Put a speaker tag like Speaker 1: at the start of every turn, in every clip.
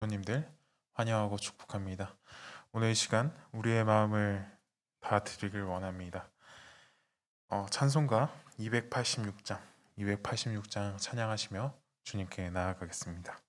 Speaker 1: 부모님들 환영하고 축복합니다. 오늘 이 시간 우리의 마음을 다 드리길 원합니다. 찬송가 286장 찬양하시며 주님께 나아가겠습니다.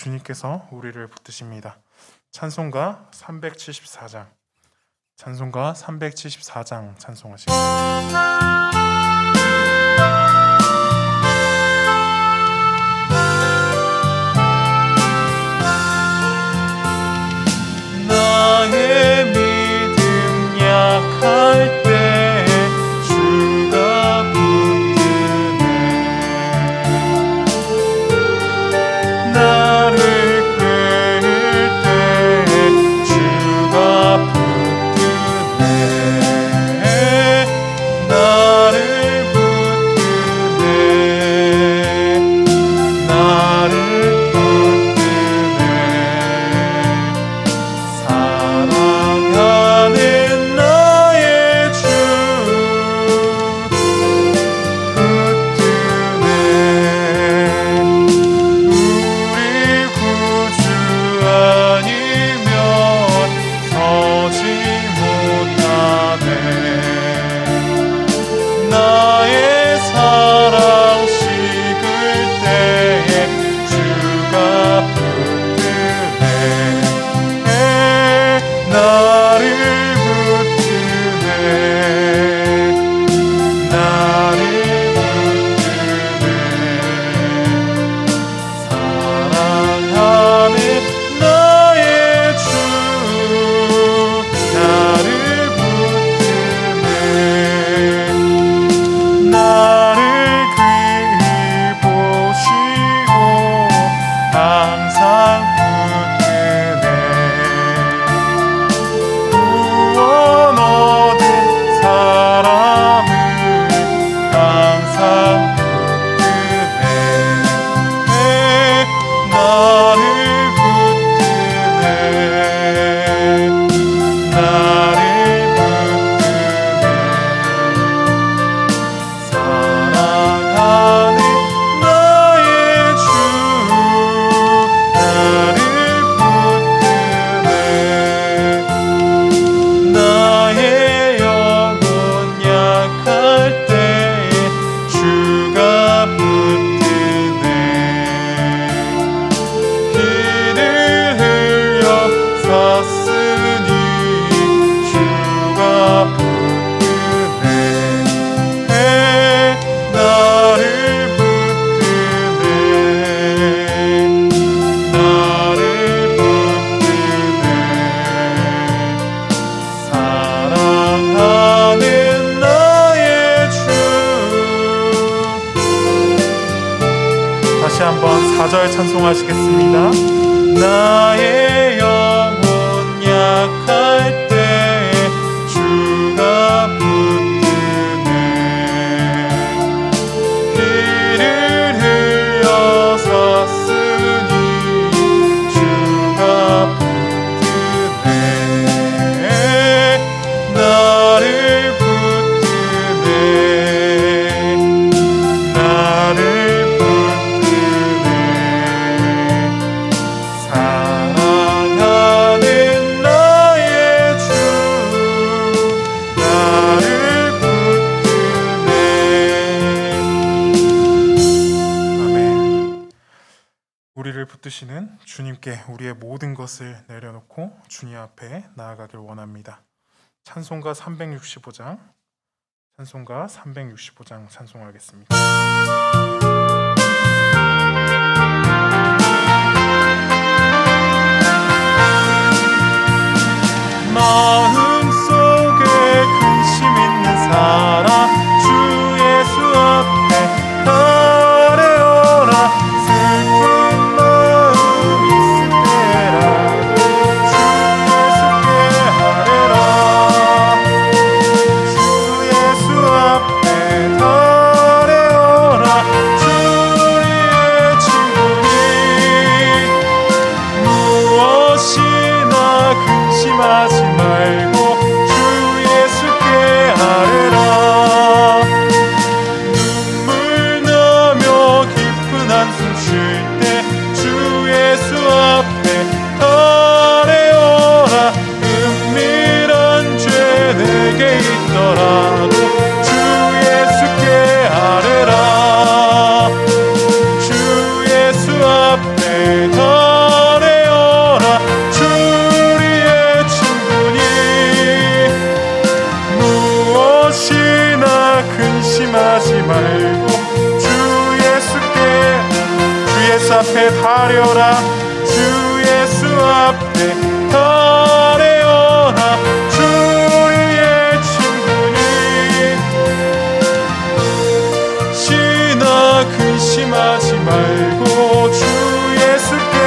Speaker 1: 주님께서 우리를 붙드십니다. 찬송가 374장, 찬송가 374장 찬송하시겠습니다. 나의 믿음 약할 때 주가 붙드네. 나를 꿰을 때 주가 붙드네. 나를 붙드네. 나를 붙드네. 사랑하는 나의 주 붙드네. 우리 구주 아니면 서지 못하네. 나의 사랑 식을 때에 주가 붙드네. 나를 붙드네. 나를 붙드네. 사랑하는 나의 주 나를 붙드네. 나를 귀히 보시고 항상 붙드네. 구원 얻은 사람을 항상 붙드네. 나를 붙드네. 나를 붙드네. 사랑하는 나의 주 나를 붙드네. 나의 영혼 약할 때 주가 붙드네. 피를 흘려 샀으니 주가 붙드네. 나를 붙드네. 나를 붙드네. 사랑하는 나의 주. 다시 한번 4절 찬송하시겠습니다. 나의 영혼 약할 때 주가 붙드네. 피를 흘려 샀으니 주가 붙드네. 나를 붙드네. 나를 붙드네. 사랑하는 나의 주 나를 붙드네. 아멘. 우리를 붙드시는 주님께 우리의 모든 것을 내려놓고 주님 앞에 나아가길 원합니다. 찬송가 365장, 찬송가 365장 찬송하겠습니다. 마음속에 근심 있는 사람 주 예수 앞에 아뢰어라. 슬픈 마음 있을 때라도 주 예수께 아뢰라. 주 예수 앞에 아뢰어라. 주 우리의 친구니 무엇이나 근심하지 말고 주 예수께 아뢰라. 눈물 나며 깊은 한숨 쉴 때 주 예수 앞에 아뢰어라. 은밀한 죄 내게 있더라도 주 예수께 아뢰라. 주 예수 앞에 아뢰어라. 주 앞에 달려라 주 예수 앞에 달려라 주의 친구니 시나 근심하지 말고 주 예수께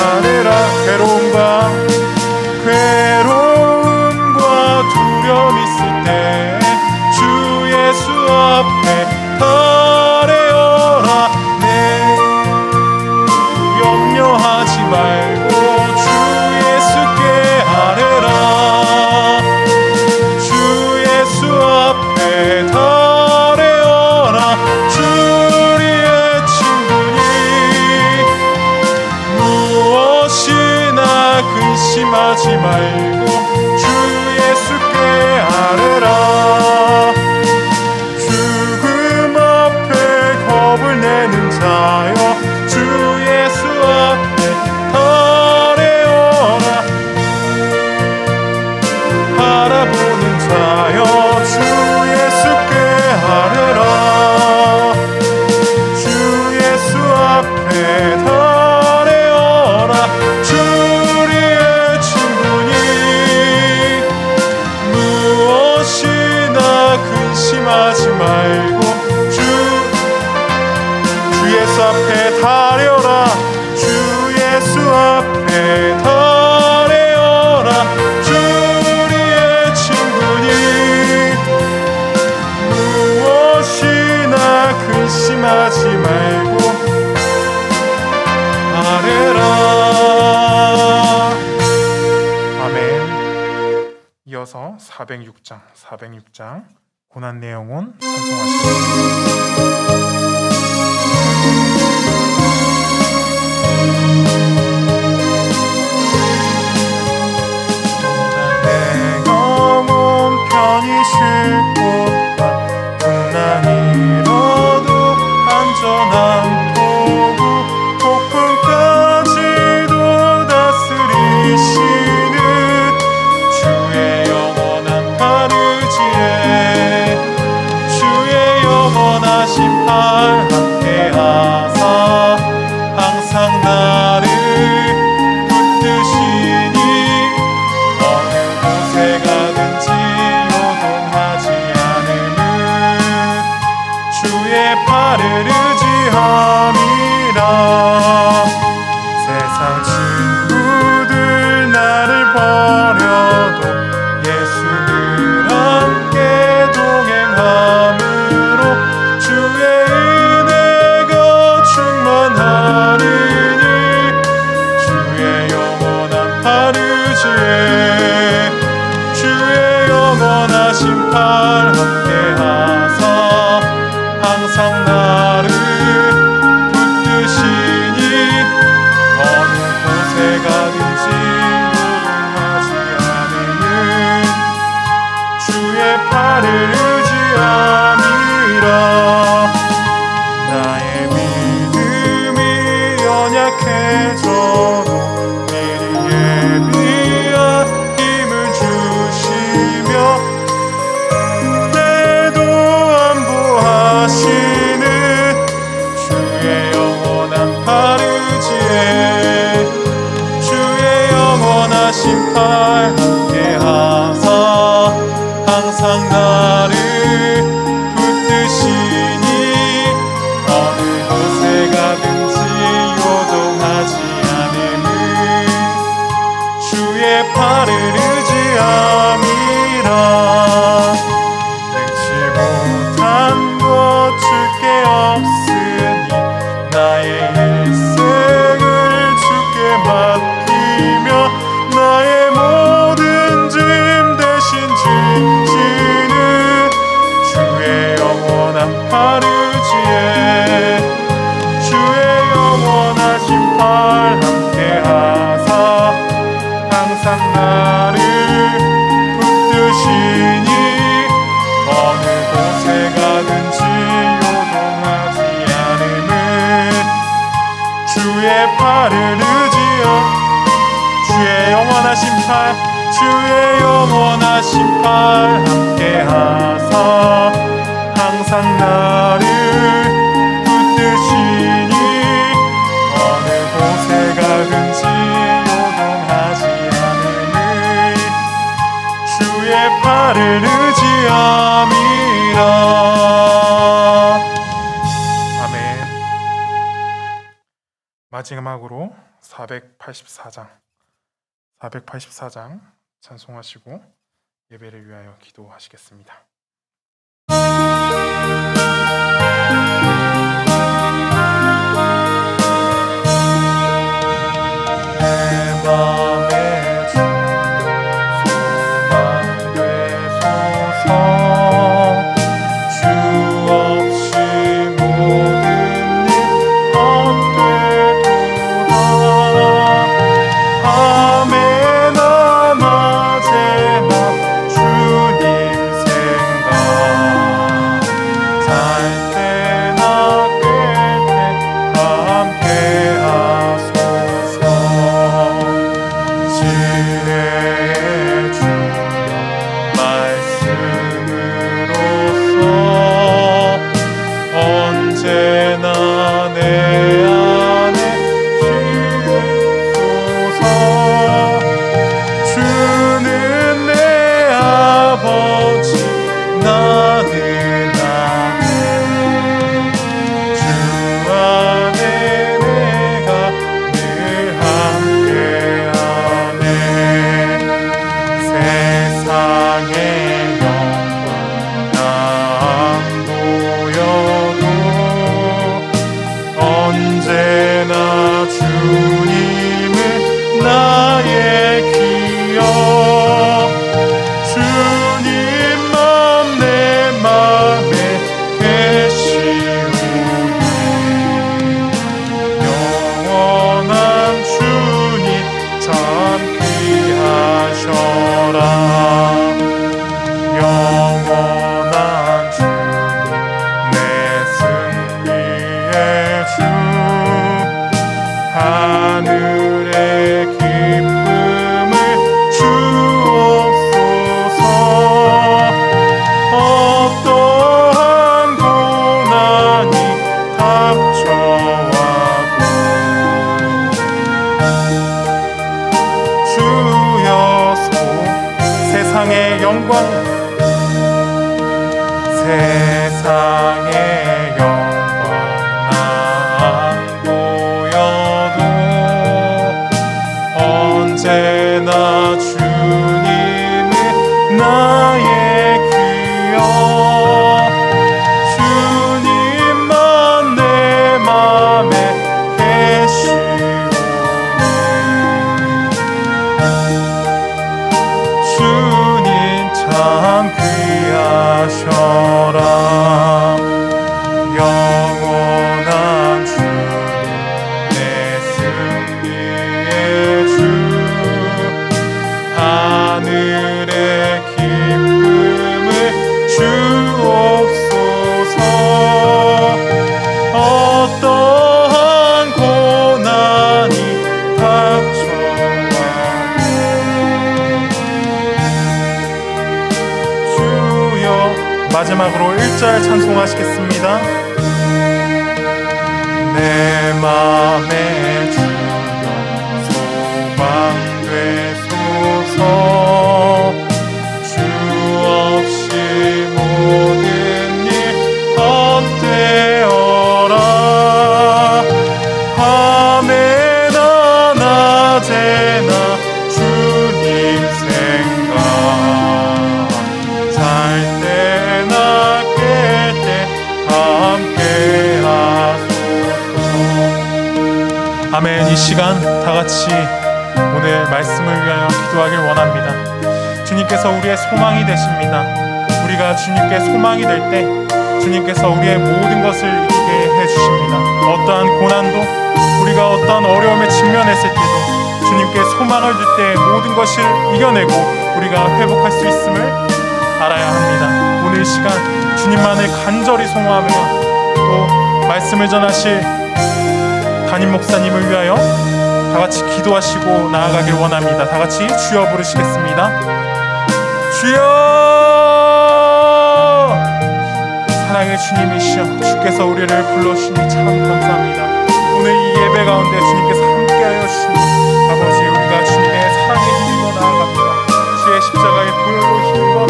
Speaker 1: 아뢰라 괴로움과 두려움 있을 때 주 예수 앞에 달려라 염려하지 말고 주 예수께 아뢰라 주 예수 앞에 달려라 주의 친구니 무엇이나 근심하지 말고 주 예수께 아뢰라 죽음 앞에 겁을 내는 자여 주 예수 앞에 달려라 바라보는 자여 주 예수께 아뢰라 주 예수 앞에 달려라 주의 친구니 무엇이나 근심하지 말고 주 예수 앞에 달려라 주 예수 앞에 달려라 주의 친구니 무엇이나 근심하지 말고 아뢰라. 아멘. 이어서 406장 고난내 영혼 찬송하시겠습니다. 쉴 곳과 풍랑이로도 안전한 도구 폭풍까지도 다스리시는 주의 영원한 바르지에 주의 영원하신 팔 함께하사 항상 나를 붙드시니 어느 곳에 가든지 주의 팔을 의지함이라 세상 친구들 나를 버려도 예수를 함께 동행함으로 주의 은혜가 충만하리니 주의 영원한 팔 의지에 주의 영원하신 팔 함께하사 항상 나를 붙드시니 어느 곳에 가든지 요동하지 않으는 주의 팔을 의지함이라 나의 믿음이 연약해져도 미리 예비한 힘을 주시며 하시는 주의 영원한 팔 의지에 주의 영원하신 팔 함께하사 항상 나를 붙드시니 어느 곳에 가든지 요동하지 않음은 주의 팔을 의지함이라 줄게 없으니 나의 일생을 주께 맡기며 나의 모든 짐 대신 지시는 주의 영원한 팔 의지에 주의 영원하신 팔 함께하사 항상 나를 붙드시니 어느 곳에 가든지 요동하지 않음은 주의 팔을 의지여 주의 영원하신 팔 주의 영원하신 팔 함께하사 항상 나를 붙드시니 어느 팔을 의지함이라. 아멘. 마지막으로 484장 찬송하시고 예배를 위하여 기도하시겠습니다. 세상의 영광 안 보여도 언제나 주님은 나의 귀여. 주님만 내 맘에 계시오니 주님 참 귀하셔라. 영원한 주님 내 승리의 주, 하늘의 기쁨을 주옵소서. 어떠한 고난이 닥쳐와도 주여. 마지막으로 1절 찬송하시겠습니다. 내 맘에 주여 소망 되소서. 주 없이 모든 일 헛되어라. 밤에나 낮에나 주님 생각, 잘 때나 깰 때 함께 하소서. 아멘. 이 시간 다 같이 오늘 말씀을 위하여 기도하길 원합니다. 주님께서 우리의 소망이 되십니다. 우리가 주님께 소망이 될 때 주님께서 우리의 모든 것을 이기게 해주십니다. 어떠한 고난도, 우리가 어떠한 어려움에 직면했을 때도 주님께 소망을 둘 때 모든 것을 이겨내고 우리가 회복할 수 있음을 알아야 합니다. 오늘 이 시간 주님만을 간절히 소망하며 또 말씀을 전하실 담임 목사님을 위하여 다 같이 기도하시고 나아가길 원합니다. 다 같이 주여 부르시겠습니다. 주여! 사랑의 주님이시여, 주께서 우리를 불러주시니 참 감사합니다. 오늘 이 예배 가운데 주님께서 함께하여 주시니 아버지, 우리가 주님의 사랑에 힘입어 나아갑니다. 주의 십자가의 보혈로 힘입어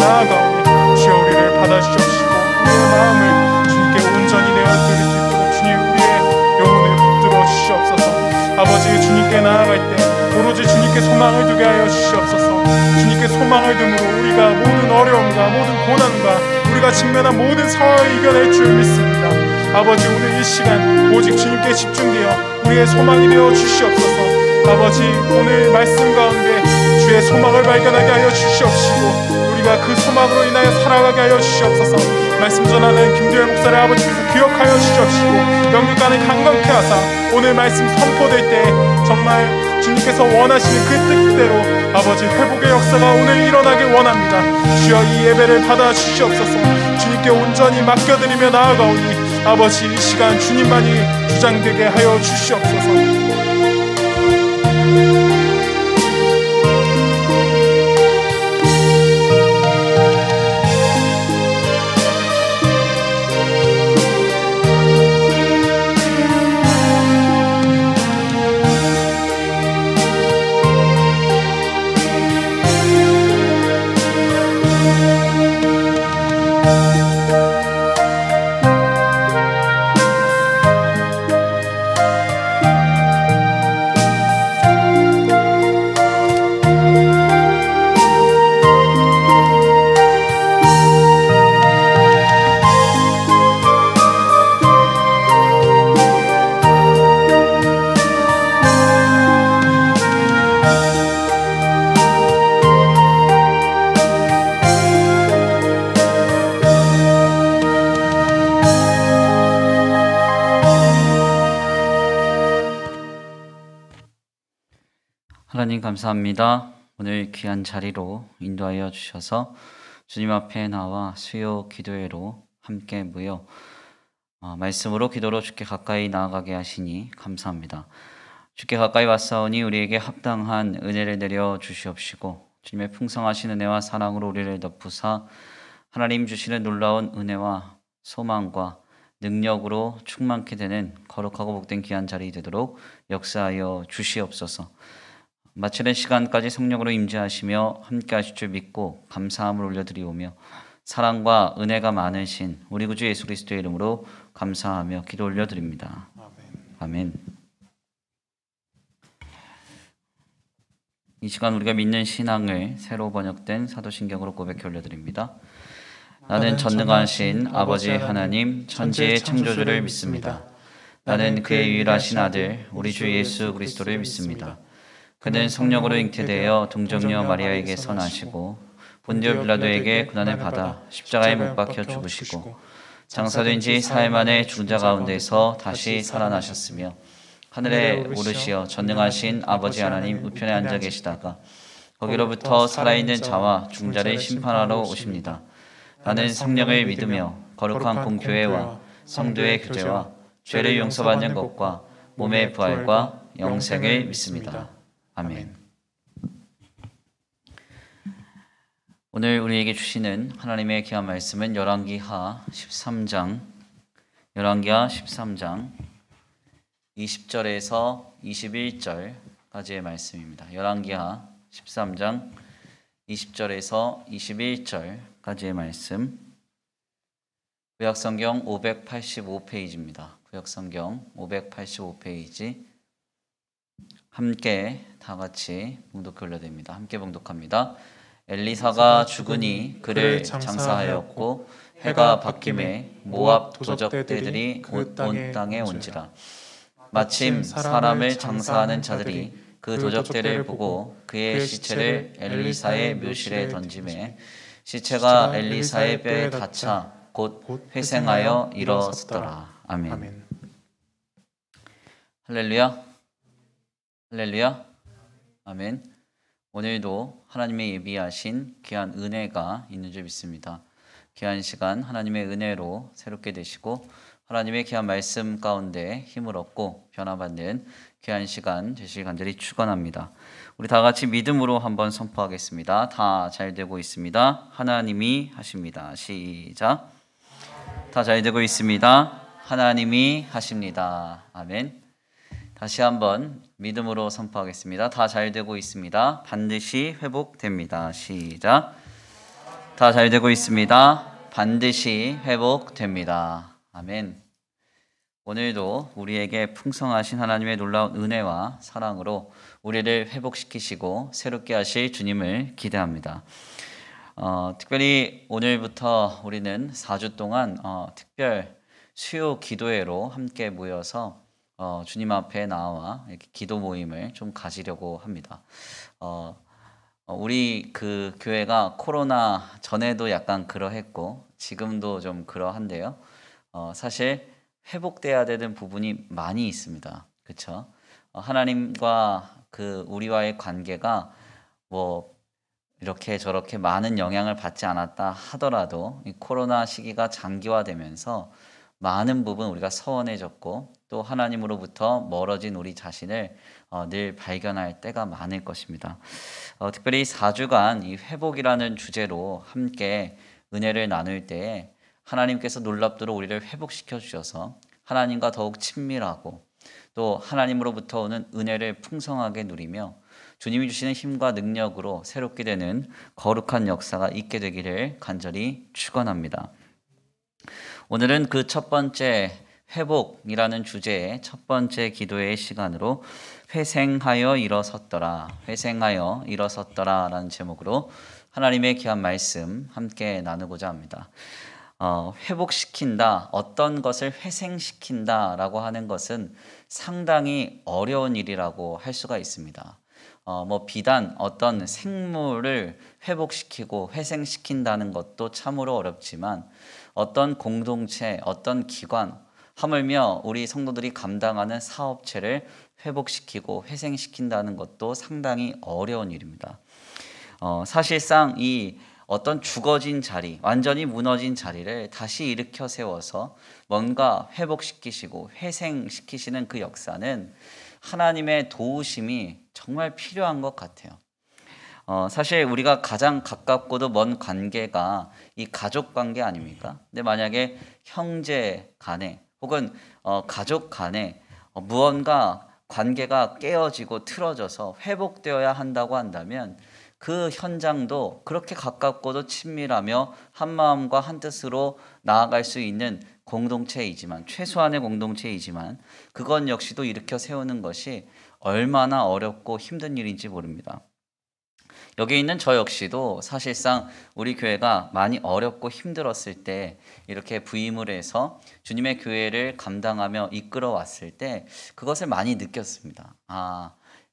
Speaker 1: 받아주시옵시고 우리의 마음을 주님께 온전히 내어드릴 수 있도록 주님 우리의 영혼을 붙들어 주시옵소서. 아버지, 주님께 나아갈 때 오로지 주님께 소망을 두게 하여 주시옵소서. 주님께 소망을 둠으로 우리가 모든 어려움과 모든 고난과 우리가 직면한 모든 상황을 이겨낼 줄 믿습니다. 아버지, 오늘 이 시간 오직 주님께 집중되어 우리의 소망이 되어 주시옵소서. 아버지, 오늘 말씀 가운데 주의 소망을 발견하게 하여 주시옵시고 우리가 그 소망으로 인하여 살아가게 하여 주시옵소서. 말씀 전하는 김두열 목사를 아버지께서 기억하여 주시옵시고 영육간을 강건케 하사 오늘 말씀 선포될 때 정말 주님께서 원하시는 그 뜻대로 아버지 회복의 역사가 오늘 일어나길 원합니다. 주여, 이 예배를 받아 주시옵소서. 주님께 온전히 맡겨드리며 나아가오니 아버지, 이 시간 주님만이 주장되게 하여 주시옵소서.
Speaker 2: 하나님 감사합니다. 오늘 귀한 자리로 인도하여 주셔서 주님 앞에 나와 수요 기도회로 함께 모여 말씀으로 기도로 주께 가까이 나아가게 하시니 감사합니다. 주께 가까이 왔사오니 우리에게 합당한 은혜를 내려 주시옵시고 주님의 풍성하신 은혜와 사랑으로 우리를 덮으사 하나님 주시는 놀라운 은혜와 소망과 능력으로 충만케 되는 거룩하고 복된 귀한 자리 되도록 역사하여 주시옵소서. 마치는 시간까지 성령으로 임재하시며 함께 하실 줄 믿고 감사함을 올려드리오며 사랑과 은혜가 많으신 우리 구주 예수 그리스도의 이름으로 감사하며 기도 올려드립니다. 아멘. 이 시간 우리가 믿는 신앙을 새로 번역된 사도신경으로 고백해 올려드립니다. 나는 전능하신 아버지 하나님 천지의 창조주를 믿습니다. 나는 그의 유일하신 아들 우리 주 예수 그리스도를 믿습니다. 그는 성령으로 잉태되어 동정녀 마리아에게서 나시고 본디오 빌라도에게 고난을 받아 십자가에 못 박혀 죽으시고 장사된 지 사흘 만에 죽은 자 가운데서 다시 살아나셨으며 하늘에 오르시어 전능하신 아버지 하나님 우편에 앉아 계시다가 거기로부터 살아있는 자와 죽은 자를 심판하러 오십니다. 나는 성령을 믿으며 거룩한 공교회와 성도의 교제와 죄를 용서받는 것과 몸의 부활과 영생을 믿습니다. 아멘. 오늘 우리에게 주시는 하나님의 귀한 말씀은 열왕기하 13장 20절에서 21절까지의 말씀입니다. 열왕기하 13장 20절에서 21절까지의 말씀. 구약성경 585페이지입니다. 구약성경 585페이지. 함께 다 같이 봉독해 올려드립니다. 함께 봉독합니다. 엘리사가 죽으니 그를 장사하였고 해가 바뀜에 모압 도적대들이 온 땅에 온지라. 마침 사람을 장사하는 자들이 그 도적대를 보고 그의 시체를 엘리사의 묘실에 던짐에 시체가 엘리사의 뼈에 닿자 곧 회생하여 일어섰더라. 아멘. 할렐루야. 할렐루야. 아멘. 오늘도 하나님의 예비하신 귀한 은혜가 있는 줄 믿습니다. 귀한 시간 하나님의 은혜로 새롭게 되시고 하나님의 귀한 말씀 가운데 힘을 얻고 변화받는 귀한 시간 되시길 간절히 축원합니다. 우리 다 같이 믿음으로 한번 선포하겠습니다. 다 잘 되고 있습니다. 하나님이 하십니다. 시작. 다 잘 되고 있습니다. 하나님이 하십니다. 아멘. 다시 한번 믿음으로 선포하겠습니다. 다 잘 되고 있습니다. 반드시 회복됩니다. 시작. 다 잘 되고 있습니다. 반드시 회복됩니다. 아멘. 오늘도 우리에게 풍성하신 하나님의 놀라운 은혜와 사랑으로 우리를 회복시키시고 새롭게 하실 주님을 기대합니다. 특별히 오늘부터 우리는 4주 동안 특별 수요 기도회로 함께 모여서 주님 앞에 나와 이렇게 기도 모임을 좀 가지려고 합니다. 우리 그 교회가 코로나 전에도 약간 그러했고 지금도 좀 그러한데요. 사실 회복돼야 되는 부분이 많이 있습니다. 그렇죠? 하나님과 그 우리와의 관계가 뭐 이렇게 저렇게 많은 영향을 받지 않았다 하더라도 이 코로나 시기가 장기화되면서 많은 부분 우리가 서운해졌고 또 하나님으로부터 멀어진 우리 자신을 늘 발견할 때가 많을 것입니다. 특별히 4주간 이 회복이라는 주제로 함께 은혜를 나눌 때에 하나님께서 놀랍도록 우리를 회복시켜 주셔서 하나님과 더욱 친밀하고 또 하나님으로부터 오는 은혜를 풍성하게 누리며 주님이 주시는 힘과 능력으로 새롭게 되는 거룩한 역사가 있게 되기를 간절히 축원합니다. 오늘은 그 첫 번째 회복이라는 주제의 첫 번째 기도의 시간으로 회생하여 일어섰더라, 회생하여 일어섰더라 라는 제목으로 하나님의 귀한 말씀 함께 나누고자 합니다. 회복시킨다, 어떤 것을 회생시킨다 라고 하는 것은 상당히 어려운 일이라고 할 수가 있습니다. 비단 어떤 생물을 회복시키고 회생시킨다는 것도 참으로 어렵지만 어떤 공동체, 어떤 기관, 하물며 우리 성도들이 감당하는 사업체를 회복시키고 회생시킨다는 것도 상당히 어려운 일입니다. 사실상 이 어떤 죽어진 자리, 완전히 무너진 자리를 다시 일으켜 세워서 뭔가 회복시키시고 회생시키시는 그 역사는 하나님의 도우심이 정말 필요한 것 같아요. 사실 우리가 가장 가깝고도 먼 관계가 이 가족 관계 아닙니까? 근데 만약에 형제 간에 혹은 가족 간에 무언가 관계가 깨어지고 틀어져서 회복되어야 한다고 한다면 그 현장도 그렇게 가깝고도 친밀하며 한마음과 한뜻으로 나아갈 수 있는 공동체이지만, 최소한의 공동체이지만 그건 역시도 일으켜 세우는 것이 얼마나 어렵고 힘든 일인지 모릅니다. 여기 있는 저 역시도 사실상 우리 교회가 많이 어렵고 힘들었을 때 이렇게 부임을 해서 주님의 교회를 감당하며 이끌어 왔을 때 그것을 많이 느꼈습니다.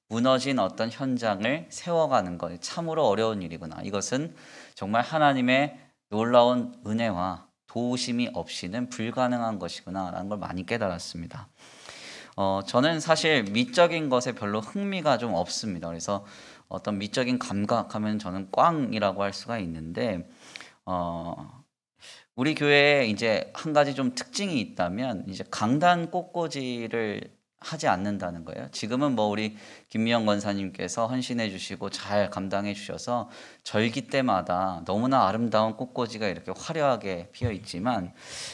Speaker 2: 무너진 어떤 현장을 세워가는 것 참으로 어려운 일이구나. 이것은 정말 하나님의 놀라운 은혜와 도우심이 없이는 불가능한 것이구나 라는 걸 많이 깨달았습니다. 저는 사실 미적인 것에 별로 흥미가 좀 없습니다. 그래서 어떤 미적인 감각하면 저는 꽝이라고 할 수가 있는데 우리 교회에 이제 한 가지 좀 특징이 있다면 이제 강단 꽃꽂이를 하지 않는다는 거예요. 지금은 우리 김미영 권사님께서 헌신해 주시고 잘 감당해 주셔서 절기 때마다 너무나 아름다운 꽃꽂이가 이렇게 화려하게 피어 있지만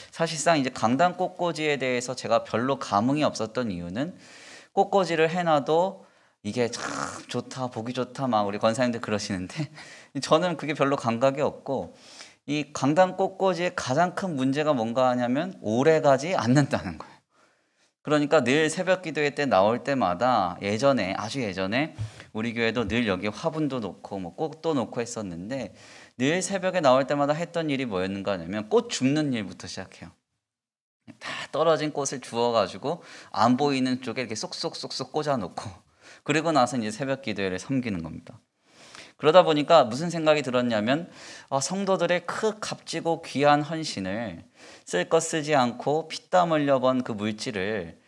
Speaker 2: 사실상 이제 강단 꽃꽂이에 대해서 제가 별로 감흥이 없었던 이유는 꽃꽂이를 해놔도 이게 참 좋다, 보기 좋다 막 우리 권사님들 그러시는데 저는 그게 별로 감각이 없고 이 강단 꽃꽂이의 가장 큰 문제가 뭔가 하냐면 오래가지 않는다는 거예요. 그러니까 늘 새벽 기도회 때 나올 때마다 예전에, 아주 예전에 우리 교회도 늘 여기 화분도 놓고 꽃도 놓고 했었는데 늘 새벽에 나올 때마다 했던 일이 뭐였는가 하면 꽃 줍는 일부터 시작해요. 다 떨어진 꽃을 주워가지고 안 보이는 쪽에 이렇게 쏙쏙쏙쏙 꽂아놓고 그리고 나서 이제 새벽 기도회를 섬기는 겁니다. 그러다 보니까 무슨 생각이 들었냐면 성도들의 그 값지고 귀한 헌신을 쓸 것 쓰지 않고 피땀 흘려본 그 물질을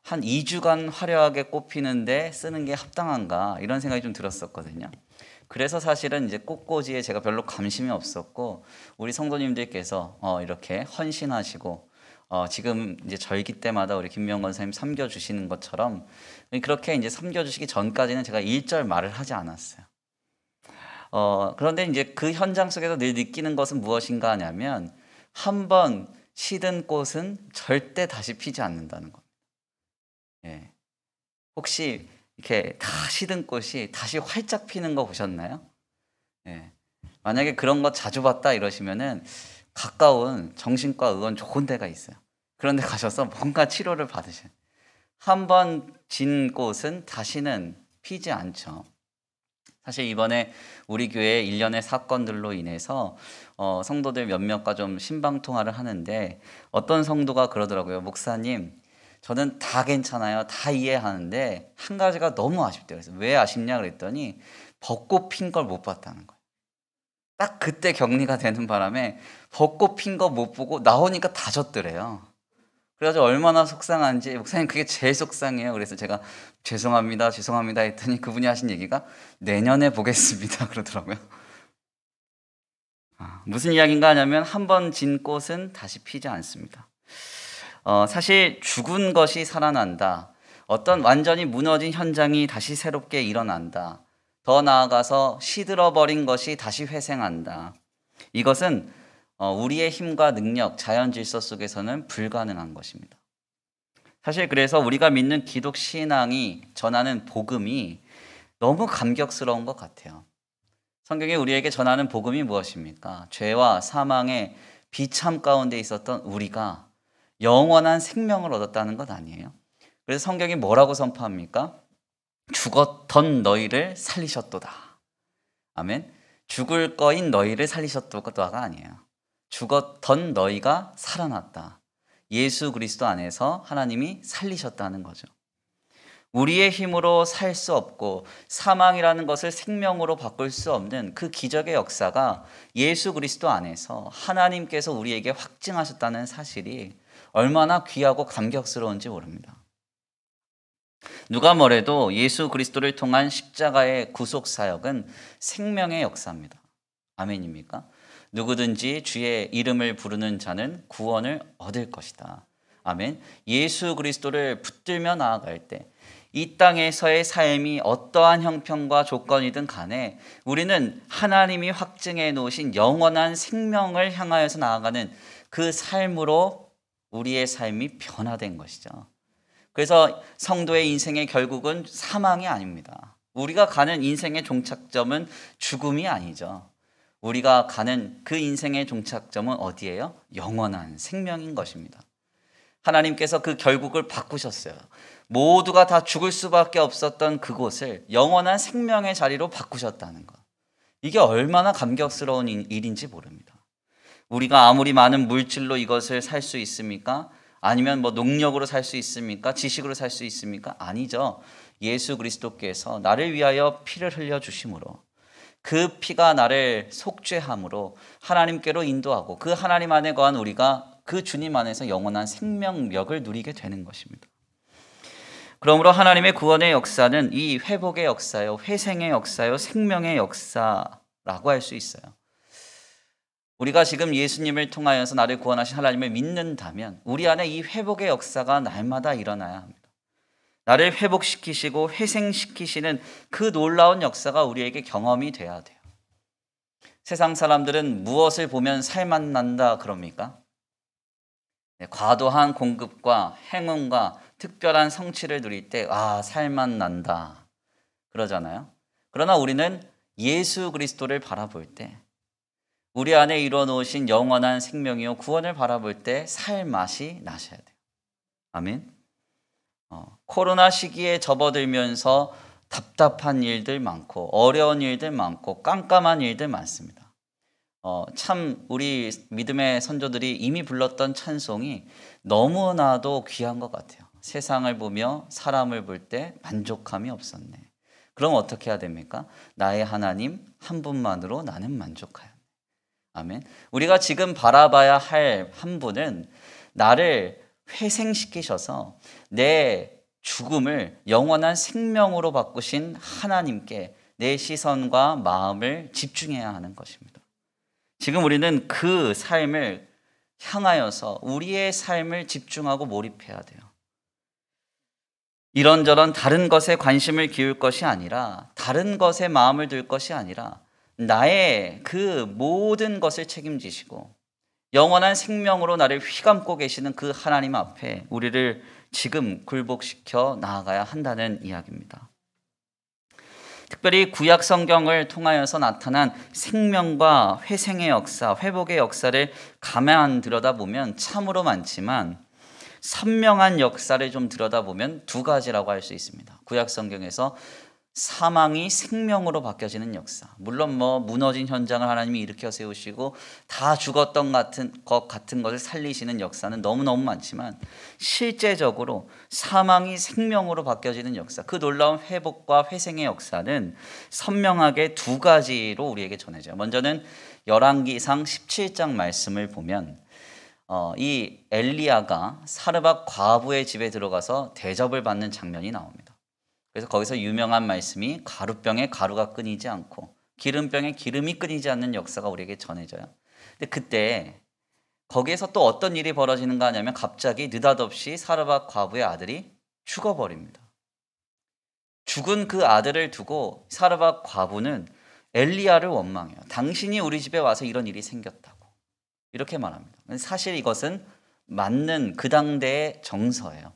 Speaker 2: 한 2주간 화려하게 꽃피는데 쓰는 게 합당한가 이런 생각이 좀 들었었거든요. 그래서 사실은 이제 꽃꽂이에 제가 별로 관심이 없었고 우리 성도님들께서 이렇게 헌신하시고 지금 이제 절기 때마다 우리 김명 권사님 섬겨주시는 것처럼 그렇게 이제 섬겨주시기 전까지는 제가 일절 말을 하지 않았어요. 그런데 이제 그 현장 속에서 늘 느끼는 것은 무엇인가 하냐면 한번 시든 꽃은 절대 다시 피지 않는다는 겁니다. 예. 혹시 이렇게 다 시든 꽃이 다시 활짝 피는 거 보셨나요? 예. 만약에 그런 거 자주 봤다 이러시면은 가까운 정신과 의원 좋은 데가 있어요. 그런 데 가셔서 뭔가 치료를 받으셔요. 한 번 진 곳은 다시는 피지 않죠. 사실 이번에 우리 교회 일련의 사건들로 인해서 성도들 몇몇과 좀 신방통화를 하는데 어떤 성도가 그러더라고요. 목사님, 저는 다 괜찮아요. 다 이해하는데 한 가지가 너무 아쉽대요. 그래서 왜 아쉽냐 그랬더니 벚꽃 핀 걸 못 봤다는 거예요. 딱 그때 격리가 되는 바람에 벚꽃 핀 거 못 보고 나오니까 다 졌더래요. 그래가지고 얼마나 속상한지, 목사님 그게 제일 속상해요. 그래서 제가 죄송합니다 했더니 그분이 하신 얘기가 내년에 보겠습니다 그러더라고요. 무슨 이야기인가 하냐면 한 번 진 꽃은 다시 피지 않습니다. 사실 죽은 것이 살아난다. 어떤 완전히 무너진 현장이 다시 새롭게 일어난다. 더 나아가서 시들어버린 것이 다시 회생한다. 이것은 우리의 힘과 능력, 자연 질서 속에서는 불가능한 것입니다. 사실 그래서 우리가 믿는 기독 신앙이 전하는 복음이 너무 감격스러운 것 같아요. 성경이 우리에게 전하는 복음이 무엇입니까? 죄와 사망의 비참 가운데 있었던 우리가 영원한 생명을 얻었다는 것 아니에요? 그래서 성경이 뭐라고 선포합니까? 죽었던 너희를 살리셨도다. 아멘. 죽을 거인 너희를 살리셨도다가 아니에요. 죽었던 너희가 살아났다. 예수 그리스도 안에서 하나님이 살리셨다는 거죠. 우리의 힘으로 살 수 없고 사망이라는 것을 생명으로 바꿀 수 없는 그 기적의 역사가 예수 그리스도 안에서 하나님께서 우리에게 확증하셨다는 사실이 얼마나 귀하고 감격스러운지 모릅니다. 누가 뭐래도 예수 그리스도를 통한 십자가의 구속 사역은 생명의 역사입니다. 아멘입니까? 누구든지 주의 이름을 부르는 자는 구원을 얻을 것이다. 아멘. 예수 그리스도를 붙들며 나아갈 때 이 땅에서의 삶이 어떠한 형편과 조건이든 간에 우리는 하나님이 확증해 놓으신 영원한 생명을 향하여서 나아가는 그 삶으로 우리의 삶이 변화된 것이죠. 그래서 성도의 인생의 결국은 사망이 아닙니다. 우리가 가는 인생의 종착점은 죽음이 아니죠. 우리가 가는 그 인생의 종착점은 어디예요? 영원한 생명인 것입니다. 하나님께서 그 결국을 바꾸셨어요. 모두가 다 죽을 수밖에 없었던 그곳을 영원한 생명의 자리로 바꾸셨다는 것. 이게 얼마나 감격스러운 일인지 모릅니다. 우리가 아무리 많은 물질로 이것을 살 수 있습니까? 아니면 농력으로 살 수 있습니까? 지식으로 살 수 있습니까? 아니죠. 예수 그리스도께서 나를 위하여 피를 흘려주심으로 그 피가 나를 속죄함으로 하나님께로 인도하고 그 하나님 안에 거한 우리가 그 주님 안에서 영원한 생명력을 누리게 되는 것입니다. 그러므로 하나님의 구원의 역사는 이 회복의 역사요, 회생의 역사요, 생명의 역사라고 할 수 있어요. 우리가 지금 예수님을 통하여서 나를 구원하신 하나님을 믿는다면 우리 안에 이 회복의 역사가 날마다 일어나야 합니다. 나를 회복시키시고 회생시키시는 그 놀라운 역사가 우리에게 경험이 돼야 돼요. 세상 사람들은 무엇을 보면 살만 난다 그럽니까? 과도한 공급과 행운과 특별한 성취를 누릴 때 살만 난다 그러잖아요. 그러나 우리는 예수 그리스도를 바라볼 때 우리 안에 이루어 놓으신 영원한 생명이요 구원을 바라볼 때 살 맛이 나셔야 돼요. 아멘. 코로나 시기에 접어들면서 답답한 일들 많고 어려운 일들 많고 깜깜한 일들 많습니다. 참 우리 믿음의 선조들이 이미 불렀던 찬송이 너무나도 귀한 것 같아요. 세상을 보며 사람을 볼 때 만족함이 없었네. 그럼 어떻게 해야 됩니까? 나의 하나님 한 분만으로 나는 만족하였네. 아멘. 우리가 지금 바라봐야 할 한 분은 나를 회생시키셔서 내 죽음을 영원한 생명으로 바꾸신 하나님께 내 시선과 마음을 집중해야 하는 것입니다. 지금 우리는 그 삶을 향하여서 우리의 삶을 집중하고 몰입해야 돼요. 이런저런 다른 것에 관심을 기울 것이 아니라 다른 것에 마음을 둘 것이 아니라 나의 그 모든 것을 책임지시고 영원한 생명으로 나를 휘감고 계시는 그 하나님 앞에 우리를 지금 굴복시켜 나아가야 한다는 이야기입니다. 특별히 구약 성경을 통하여서 나타난 생명과 회생의 역사, 회복의 역사를 가만 들여다보면 참으로 많지만 선명한 역사를 좀 들여다보면 두 가지라고 할 수 있습니다. 구약 성경에서 사망이 생명으로 바뀌어지는 역사. 물론 무너진 현장을 하나님이 일으켜 세우시고 다 죽었던 것 같은 것을 살리시는 역사는 너무너무 많지만 실제적으로 사망이 생명으로 바뀌어지는 역사, 그 놀라운 회복과 회생의 역사는 선명하게 두 가지로 우리에게 전해져요. 먼저는 열왕기상 17장 말씀을 보면 이 엘리야가 사르밧 과부의 집에 들어가서 대접을 받는 장면이 나옵니다. 그래서 거기서 유명한 말씀이 가루병에 가루가 끊이지 않고 기름병에 기름이 끊이지 않는 역사가 우리에게 전해져요. 근데 그때 거기에서 또 어떤 일이 벌어지는가 하냐면 갑자기 느닷없이 사르밧 과부의 아들이 죽어버립니다. 죽은 그 아들을 두고 사르밧 과부는 엘리야를 원망해요. 당신이 우리 집에 와서 이런 일이 생겼다고 이렇게 말합니다. 사실 이것은 맞는 그 당대의 정서예요.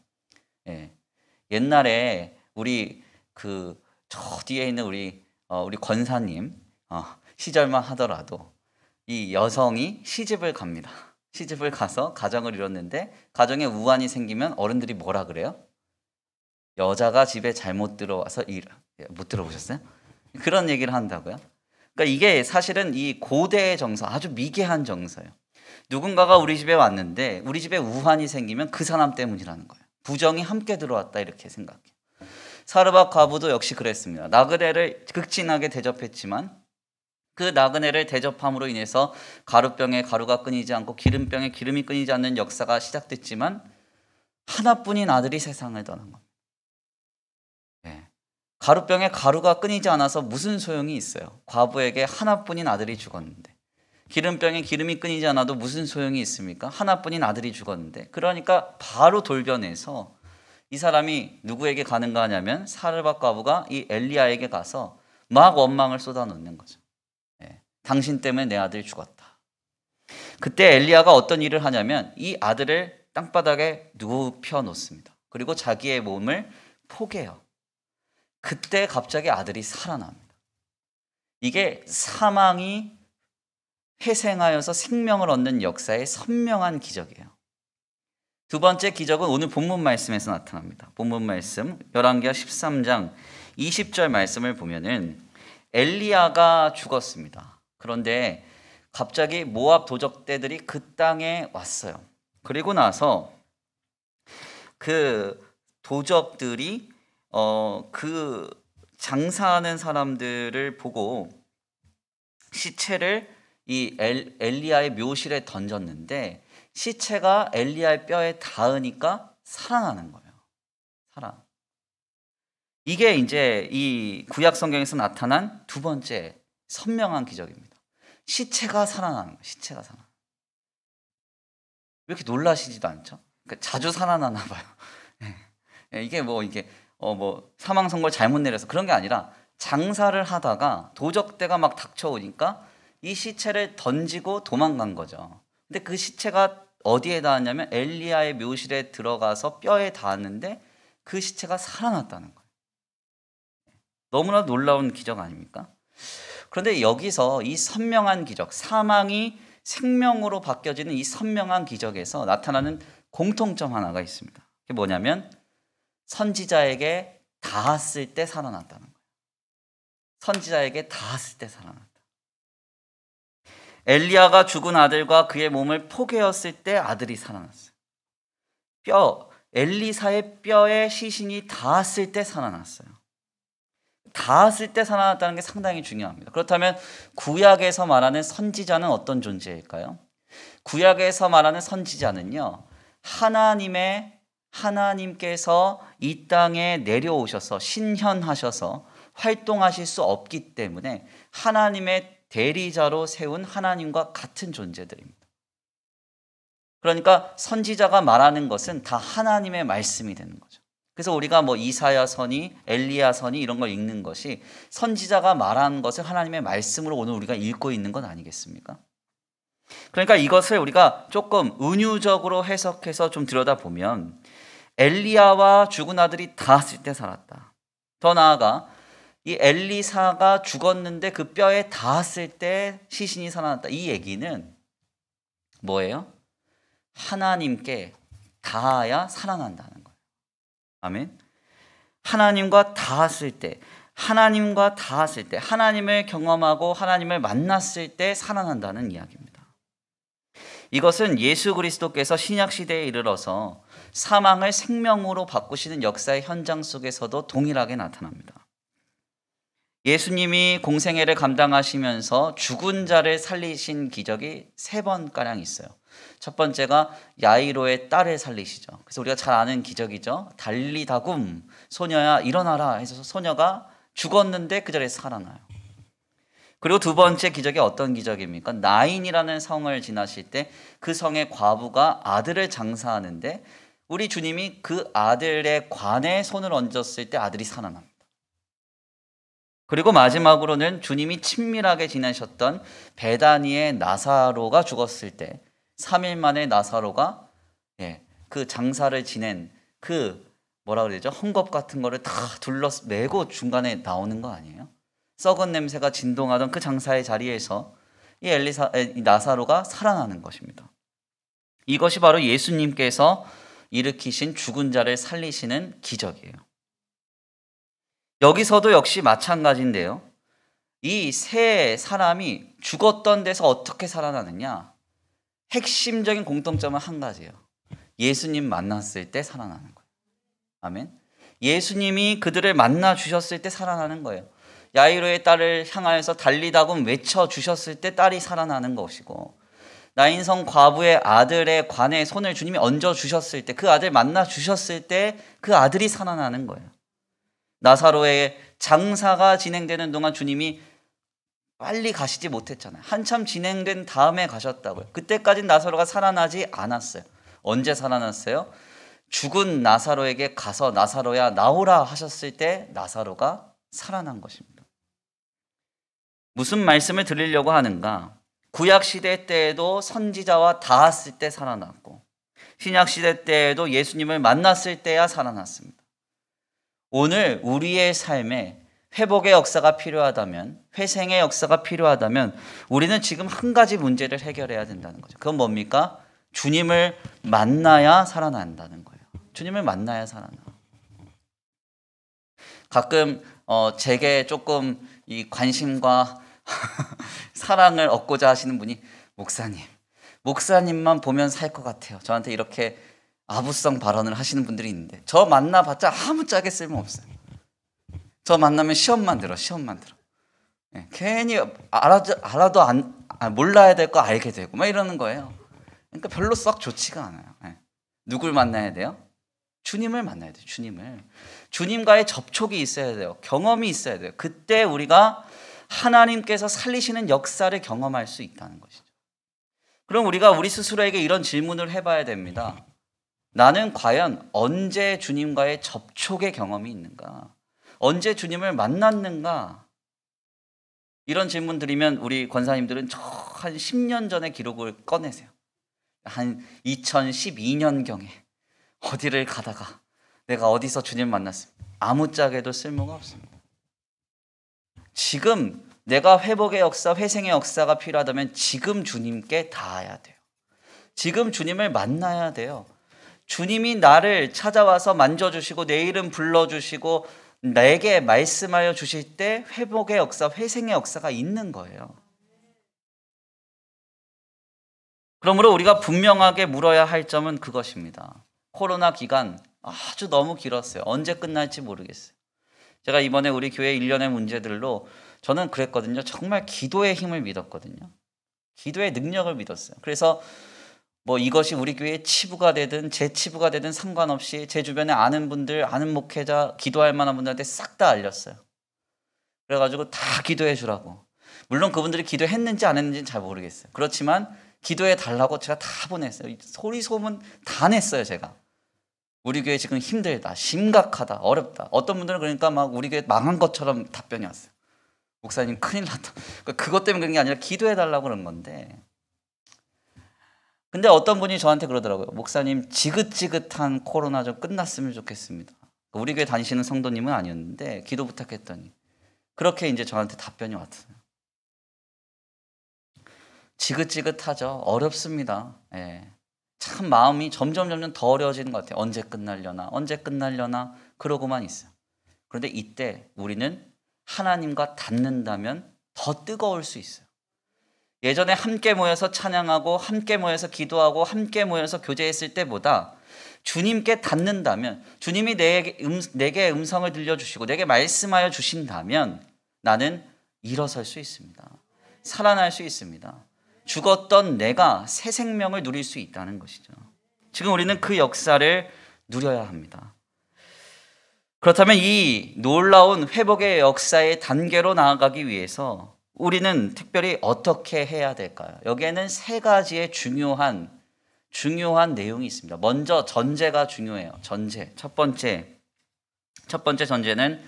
Speaker 2: 옛날에 우리 저 뒤에 있는 우리 권사님 시절만 하더라도 이 여성이 시집을 갑니다. 시집을 가서 가정을 이뤘는데 가정에 우환이 생기면 어른들이 뭐라 그래요? 여자가 집에 잘못 들어와서 못 들어보셨어요? 그런 얘기를 한다고요. 그러니까 이게 사실은 이 고대의 정서, 아주 미개한 정서예요. 누군가가 우리 집에 왔는데 우리 집에 우환이 생기면 그 사람 때문이라는 거예요. 부정이 함께 들어왔다 이렇게 생각해요. 사르밧 과부도 역시 그랬습니다. 나그네를 극진하게 대접했지만 그 나그네를 대접함으로 인해서 가루병에 가루가 끊이지 않고 기름병에 기름이 끊이지 않는 역사가 시작됐지만 하나뿐인 아들이 세상을 떠난 겁니다. 가루병에 가루가 끊이지 않아서 무슨 소용이 있어요? 과부에게 하나뿐인 아들이 죽었는데. 기름병에 기름이 끊이지 않아도 무슨 소용이 있습니까? 하나뿐인 아들이 죽었는데. 그러니까 바로 돌변해서 이 사람이 누구에게 가는가 하냐면 사르밧 과부가 이 엘리야에게 가서 막 원망을 쏟아놓는 거죠. 당신 때문에 내 아들이 죽었다. 그때 엘리야가 어떤 일을 하냐면 이 아들을 땅바닥에 눕혀 놓습니다. 그리고 자기의 몸을 포개요. 그때 갑자기 아들이 살아납니다. 이게 사망이 회생하여서 생명을 얻는 역사의 선명한 기적이에요. 두 번째 기적은 오늘 본문 말씀에서 나타납니다. 본문 말씀 열왕기하 13장 20절 말씀을 보면은 엘리야가 죽었습니다. 그런데 갑자기 모압 도적대들이 그 땅에 왔어요. 그리고 나서 그 도적들이 그 장사하는 사람들을 보고 시체를 이 엘리야의 묘실에 던졌는데 시체가 엘리야의 뼈에 닿으니까 살아나는 거예요. 이게 이제 이 구약 성경에서 나타난 두 번째 선명한 기적입니다. 시체가 살아나는 거예요. 시체가 살아나. 왜 이렇게 놀라시지도 않죠? 그러니까 자주 살아나나 봐요. 이게 사망 선고를 잘못 내려서 그런 게 아니라 장사를 하다가 도적대가 막 닥쳐오니까 이 시체를 던지고 도망간 거죠. 근데 그 시체가 어디에 닿았냐면 엘리야의 묘실에 들어가서 뼈에 닿았는데 그 시체가 살아났다는 거예요. 너무나 놀라운 기적 아닙니까? 그런데 여기서 이 선명한 기적, 사망이 생명으로 바뀌어지는 이 선명한 기적에서 나타나는 공통점 하나가 있습니다. 그게 뭐냐면 선지자에게 닿았을 때 살아났다는 거예요. 선지자에게 닿았을 때 살아났다. 엘리야가 죽은 아들과 그의 몸을 포개었을 때 아들이 살아났어요. 엘리사의 뼈에 시신이 닿았을 때 살아났어요. 닿았을 때 살아났다는 게 상당히 중요합니다. 그렇다면 구약에서 말하는 선지자는 어떤 존재일까요? 구약에서 말하는 선지자는요, 하나님께서 이 땅에 내려오셔서 신현하셔서 활동하실 수 없기 때문에 하나님의 대리자로 세운 하나님과 같은 존재들입니다. 그러니까 선지자가 말하는 것은 다 하나님의 말씀이 되는 거죠. 그래서 우리가 이사야서니 엘리야서니 이런 걸 읽는 것이 선지자가 말하는 것을 하나님의 말씀으로 오늘 우리가 읽고 있는 건 아니겠습니까? 그러니까 이것을 우리가 조금 은유적으로 해석해서 좀 들여다보면 엘리야와 죽은 아들이 닿았을 때 살았다. 더 나아가 이 엘리사가 죽었는데 그 뼈에 닿았을 때 시신이 살아났다. 이 얘기는 뭐예요? 하나님께 닿아야 살아난다는 거예요. 아멘. 하나님과 닿았을 때, 하나님을 경험하고 하나님을 만났을 때 살아난다는 이야기입니다. 이것은 예수 그리스도께서 신약 시대에 이르러서 사망을 생명으로 바꾸시는 역사의 현장 속에서도 동일하게 나타납니다. 예수님이 공생애를 감당하시면서 죽은 자를 살리신 기적이 3번가량 있어요. 첫 번째가 야이로의 딸을 살리시죠. 그래서 우리가 잘 아는 기적이죠. 달리다굼, 소녀야 일어나라 해서 소녀가 죽었는데 그 자리에서 살아나요. 그리고 두 번째 기적이 어떤 기적입니까? 나인이라는 성을 지나실 때 그 성의 과부가 아들을 장사하는데 우리 주님이 그 아들의 관에 손을 얹었을 때 아들이 살아납니다. 그리고 마지막으로는 주님이 친밀하게 지내셨던 베다니의 나사로가 죽었을 때 3일 만에 나사로가 그 장사를 지낸 그 뭐라 그러죠? 헝겊 같은 거를 다 둘러매고 중간에 나오는 거 아니에요? 썩은 냄새가 진동하던 그 장사의 자리에서 이 나사로가 살아나는 것입니다. 이것이 바로 예수님께서 일으키신 죽은 자를 살리시는 기적이에요. 여기서도 역시 마찬가지인데요. 이 세 사람이 죽었던 데서 어떻게 살아나느냐? 핵심적인 공통점은 한 가지예요. 예수님 만났을 때 살아나는 거예요. 아멘. 예수님이 그들을 만나 주셨을 때 살아나는 거예요. 야이로의 딸을 향하여서 달리다굼 외쳐 주셨을 때 딸이 살아나는 것이고, 나인성 과부의 아들의 관에 손을 주님이 얹어 주셨을 때, 그 아들 만나 주셨을 때 그 아들이 살아나는 거예요. 나사로의 장사가 진행되는 동안 주님이 빨리 가시지 못했잖아요. 한참 진행된 다음에 가셨다고요. 그때까지 나사로가 살아나지 않았어요. 언제 살아났어요? 죽은 나사로에게 가서 나사로야 나오라 하셨을 때 나사로가 살아난 것입니다. 무슨 말씀을 드리려고 하는가? 구약시대 때에도 선지자와 닿았을 때 살아났고, 신약시대 때에도 예수님을 만났을 때야 살아났습니다. 오늘 우리의 삶에 회복의 역사가 필요하다면, 회생의 역사가 필요하다면 우리는 지금 한 가지 문제를 해결해야 된다는 거죠. 그건 뭡니까? 주님을 만나야 살아난다는 거예요. 주님을 만나야 살아나. 가끔 제게 조금 이 관심과 사랑을 얻고자 하시는 분이 목사님만 보면 살 것 같아요. 저한테 이렇게 아부성 발언을 하시는 분들이 있는데, 저 만나봤자 아무짝에 쓸모없어요. 저 만나면 시험만 들어. 괜히 알아도 몰라야 될 거 알게 되고 막 이러는 거예요. 그러니까 별로 썩 좋지가 않아요. 누굴 만나야 돼요? 주님을 만나야 돼요. 주님과의 접촉이 있어야 돼요. 경험이 있어야 돼요. 그때 우리가 하나님께서 살리시는 역사를 경험할 수 있다는 것이죠. 그럼 우리가 우리 스스로에게 이런 질문을 해봐야 됩니다. 나는 과연 언제 주님과의 접촉의 경험이 있는가? 언제 주님을 만났는가? 이런 질문 드리면 우리 권사님들은 한 10년 전의 기록을 꺼내세요. 한 2012년경에 어디를 가다가 내가 어디서 주님 만났습니다. 아무짝에도 쓸모가 없습니다. 지금 내가 회복의 역사, 회생의 역사가 필요하다면 지금 주님께 닿아야 돼요. 지금 주님을 만나야 돼요. 주님이 나를 찾아와서 만져주시고 내 이름 불러주시고 내게 말씀하여 주실 때 회복의 역사, 회생의 역사가 있는 거예요. 그러므로 우리가 분명하게 물어야 할 점은 그것입니다. 코로나 기간 아주 너무 길었어요. 언제 끝날지 모르겠어요. 제가 이번에 우리 교회 1년의 문제들로 저는 그랬거든요. 정말 기도의 힘을 믿었거든요. 기도의 능력을 믿었어요. 그래서 이것이 우리 교회의 치부가 되든 제 치부가 되든 상관없이 제 주변에 아는 분들, 아는 목회자, 기도할 만한 분들한테 싹 다 알렸어요. 그래가지고 다 기도해 주라고. 물론 그분들이 기도했는지 안 했는지는 잘 모르겠어요. 그렇지만 기도해 달라고 제가 다 보냈어요. 소리 소문 다 냈어요, 제가. 우리 교회 지금 힘들다, 심각하다, 어렵다. 어떤 분들은 그러니까 막 우리 교회 망한 것처럼 답변이 왔어요. 목사님 큰일 났다. 그것 때문에 그런 게 아니라 기도해 달라고 그런 건데. 근데 어떤 분이 저한테 그러더라고요. 목사님 지긋지긋한 코로나 좀 끝났으면 좋겠습니다. 우리 교회 다니시는 성도님은 아니었는데 기도 부탁했더니 그렇게 이제 저한테 답변이 왔어요. 지긋지긋하죠. 어렵습니다. 예. 참 마음이 점점 더 어려워지는 것 같아요. 언제 끝날려나 그러고만 있어요. 그런데 이때 우리는 하나님과 닿는다면 더 뜨거울 수 있어요. 예전에 함께 모여서 찬양하고 함께 모여서 기도하고 함께 모여서 교제했을 때보다 주님께 닿는다면, 주님이 내게 음성을 들려주시고 내게 말씀하여 주신다면 나는 일어설 수 있습니다. 살아날 수 있습니다. 죽었던 내가 새 생명을 누릴 수 있다는 것이죠. 지금 우리는 그 역사를 누려야 합니다. 그렇다면 이 놀라운 회복의 역사의 단계로 나아가기 위해서 우리는 특별히 어떻게 해야 될까요? 여기에는 세 가지의 중요한 내용이 있습니다. 먼저 전제가 중요해요. 전제. 첫 번째 전제는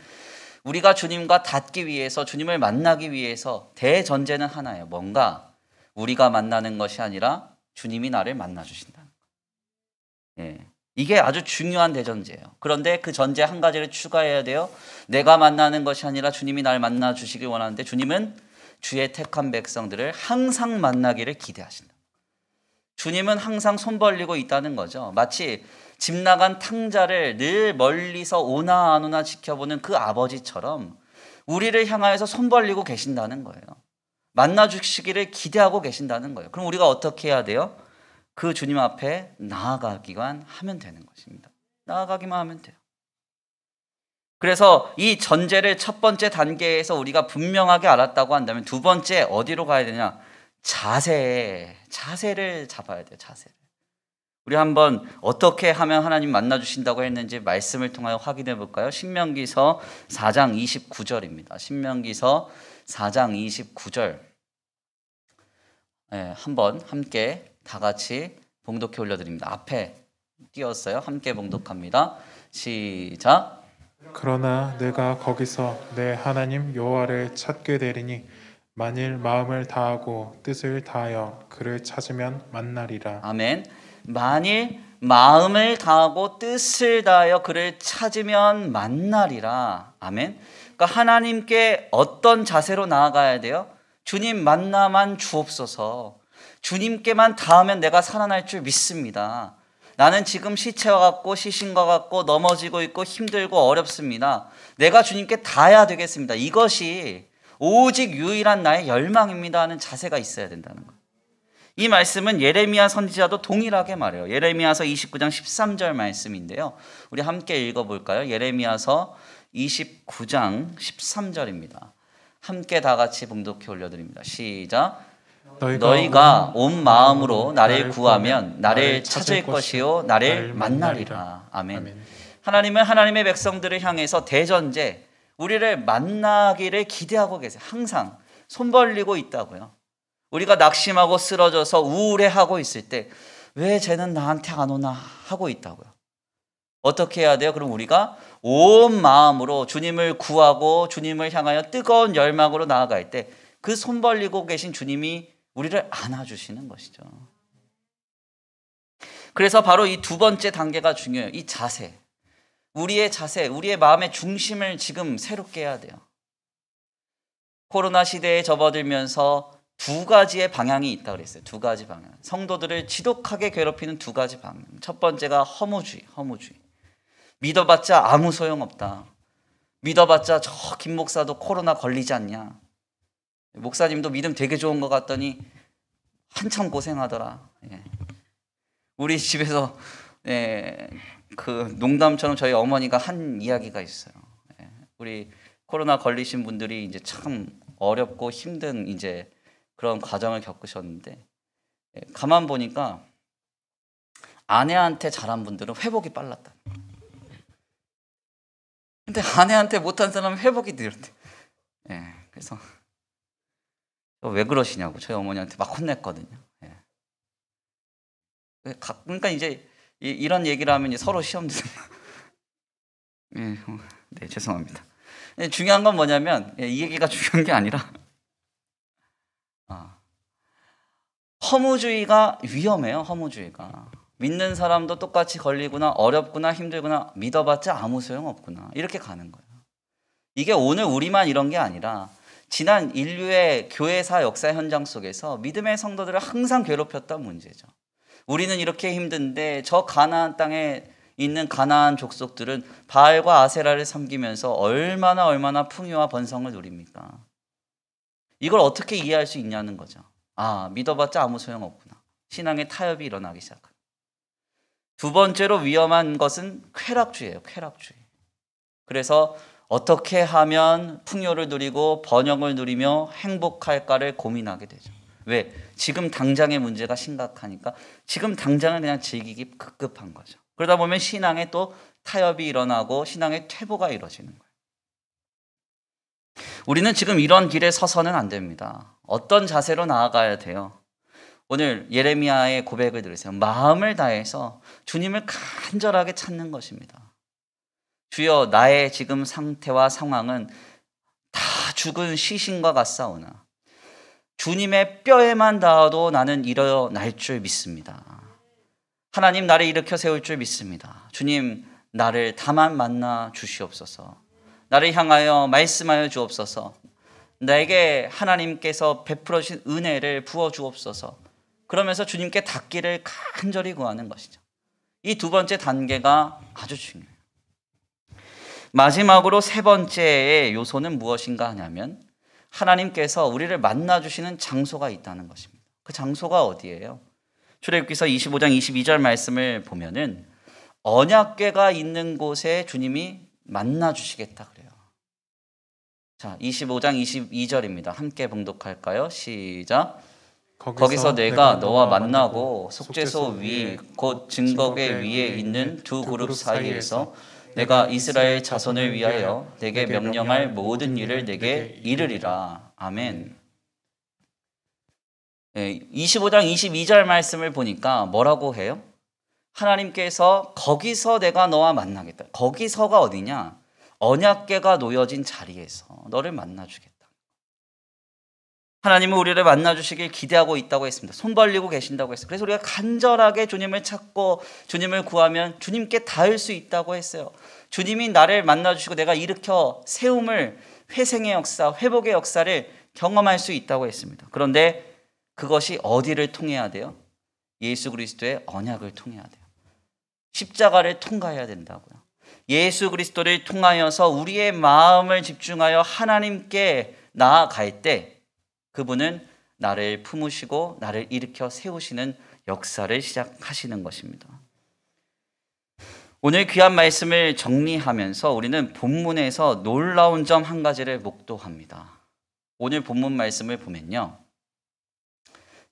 Speaker 2: 우리가 주님과 닿기 위해서, 주님을 만나기 위해서 대전제는 하나예요. 뭔가 우리가 만나는 것이 아니라 주님이 나를 만나 주신다는 거예요. 예. 이게 아주 중요한 대전제예요. 그런데 그 전제 한 가지를 추가해야 돼요. 내가 만나는 것이 아니라 주님이 날 만나 주시길 원하는데, 주님은 주의 택한 백성들을 항상 만나기를 기대하신다. 주님은 항상 손 벌리고 있다는 거죠. 마치 집 나간 탕자를 늘 멀리서 오나 안 오나 지켜보는 그 아버지처럼 우리를 향하여서 손 벌리고 계신다는 거예요. 만나 주시기를 기대하고 계신다는 거예요. 그럼 우리가 어떻게 해야 돼요? 그 주님 앞에 나아가기만 하면 되는 것입니다. 나아가기만 하면 돼요. 그래서 이 전제를 첫 번째 단계에서 우리가 분명하게 알았다고 한다면 두 번째 어디로 가야 되냐? 자세를 잡아야 돼요. 자세를. 우리 한번 어떻게 하면 하나님 만나 주신다고 했는지 말씀을 통하여 확인해 볼까요? 신명기서 4장 29절입니다. 신명기서 4장 29절. 네, 한번 함께 다 같이 봉독해 올려드립니다. 앞에 띄웠어요. 함께 봉독합니다. 시작.
Speaker 1: 그러나 내가 거기서 내 하나님 여호와를 찾게 되리니 만일 마음을 다하고 뜻을 다하여 그를 찾으면 만나리라.
Speaker 2: 아멘. 만일 마음을 다하고 뜻을 다하여 그를 찾으면 만나리라. 아멘. 그러니까 하나님께 어떤 자세로 나아가야 돼요? 주님 만나만 주옵소서. 주님께만 닿으면 내가 살아날 줄 믿습니다. 나는 지금 시체와 같고 시신과 같고 넘어지고 있고 힘들고 어렵습니다. 내가 주님께 닿아야 되겠습니다. 이것이 오직 유일한 나의 열망입니다 하는 자세가 있어야 된다는 거예요. 이 말씀은 예레미야 선지자도 동일하게 말해요. 예레미야서 29장 13절 말씀인데요. 우리 함께 읽어볼까요? 예레미야서 29장 13절입니다. 함께 다 같이 봉독해 올려드립니다. 시작. 너희가 온 마음으로 나를 구하면 나를 찾을 것이요 나를 만나리라. 아멘. 하나님은 하나님의 백성들을 향해서 대전제, 우리를 만나기를 기대하고 계세요. 항상 손 벌리고 있다고요. 우리가 낙심하고 쓰러져서 우울해하고 있을 때 왜 쟤는 나한테 안 오나 하고 있다고요. 어떻게 해야 돼요? 그럼 우리가 온 마음으로 주님을 구하고 주님을 향하여 뜨거운 열망으로 나아갈 때 그 손 벌리고 계신 주님이 우리를 안아주시는 것이죠. 그래서 바로 이 두 번째 단계가 중요해요. 이 자세. 우리의 자세, 우리의 마음의 중심을 지금 새롭게 해야 돼요. 코로나 시대에 접어들면서 두 가지의 방향이 있다고 그랬어요. 두 가지 방향. 성도들을 지독하게 괴롭히는 두 가지 방향. 첫 번째가 허무주의. 믿어봤자 아무 소용없다. 믿어봤자 저 김 목사도 코로나 걸리지 않냐. 목사님도 믿음 되게 좋은 것 같더니 한참 고생하더라. 예. 우리 집에서 그 농담처럼 저희 어머니가 한 이야기가 있어요. 예. 우리 코로나 걸리신 분들이 이제 참 어렵고 힘든 이제 그런 과정을 겪으셨는데, 가만 보니까 아내한테 잘한 분들은 회복이 빨랐다. 근데 아내한테 못한 사람은 회복이 느렸대. 그래서 왜 그러시냐고 저희 어머니한테 막 혼냈거든요. 그러니까 이제 이런 얘기를 하면 이제 서로 시험 드는. 네, 죄송합니다. 중요한 건 뭐냐면 이 얘기가 중요한 게 아니라 허무주의가 위험해요. 허무주의가. 믿는 사람도 똑같이 걸리구나, 어렵구나, 힘들구나, 믿어봤자 아무 소용없구나, 이렇게 가는 거예요. 이게 오늘 우리만 이런 게 아니라 지난 인류의 교회사 역사 현장 속에서 믿음의 성도들을 항상 괴롭혔던 문제죠. 우리는 이렇게 힘든데 저 가나안 땅에 있는 가나안 족속들은 바알과 아세라를 섬기면서 얼마나 풍요와 번성을 누립니까? 이걸 어떻게 이해할 수 있냐는 거죠. 아, 믿어봤자 아무 소용없구나. 신앙의 타협이 일어나기 시작합니다. 두 번째로 위험한 것은 쾌락주의예요. 쾌락주의. 그래서 어떻게 하면 풍요를 누리고 번영을 누리며 행복할까를 고민하게 되죠. 왜? 지금 당장의 문제가 심각하니까 지금 당장은 그냥 즐기기 급급한 거죠. 그러다 보면 신앙에 또 타협이 일어나고 신앙의 퇴보가 이루어지는 거예요. 우리는 지금 이런 길에 서서는 안 됩니다. 어떤 자세로 나아가야 돼요? 오늘 예레미야의 고백을 들으세요. 마음을 다해서 주님을 간절하게 찾는 것입니다. 주여, 나의 지금 상태와 상황은 다 죽은 시신과 같사오나 주님의 뼈에만 닿아도 나는 일어날 줄 믿습니다. 하나님, 나를 일으켜 세울 줄 믿습니다. 주님, 나를 다만 만나 주시옵소서. 나를 향하여 말씀하여 주옵소서. 나에게 하나님께서 베풀어 주신 은혜를 부어 주옵소서. 그러면서 주님께 닿기를 간절히 구하는 것이죠. 이 두 번째 단계가 아주 중요해요. 마지막으로 세 번째의 요소는 무엇인가 하냐면 하나님께서 우리를 만나주시는 장소가 있다는 것입니다. 그 장소가 어디예요? 출애굽기서 25장 22절 말씀을 보면은 언약궤가 있는 곳에 주님이 만나주시겠다 그래요. 자, 25장 22절입니다. 함께 봉독할까요? 시작. 거기서 내가 너와 만나고 속죄소 위 곧 증거궤 위에 있는 두 그룹 사이에서 내가 이스라엘 자손을 위하여 내게 명령할 모든 일을 내게 이르리라. 아멘. 25장 22절 말씀을 보니까 뭐라고 해요? 하나님께서 거기서 내가 너와 만나겠다. 거기서가 어디냐? 언약궤가 놓여진 자리에서 너를 만나주겠다. 하나님은 우리를 만나주시길 기대하고 있다고 했습니다. 손 벌리고 계신다고 했어요. 그래서 우리가 간절하게 주님을 찾고 주님을 구하면 주님께 닿을 수 있다고 했어요. 주님이 나를 만나주시고 내가 일으켜 세움을, 회생의 역사, 회복의 역사를 경험할 수 있다고 했습니다. 그런데 그것이 어디를 통해야 돼요? 예수 그리스도의 언약을 통해야 돼요. 십자가를 통과해야 된다고요. 예수 그리스도를 통하여서 우리의 마음을 집중하여 하나님께 나아갈 때 그분은 나를 품으시고 나를 일으켜 세우시는 역사를 시작하시는 것입니다. 오늘 귀한 말씀을 정리하면서 우리는 본문에서 놀라운 점 한 가지를 목도합니다. 오늘 본문 말씀을 보면요,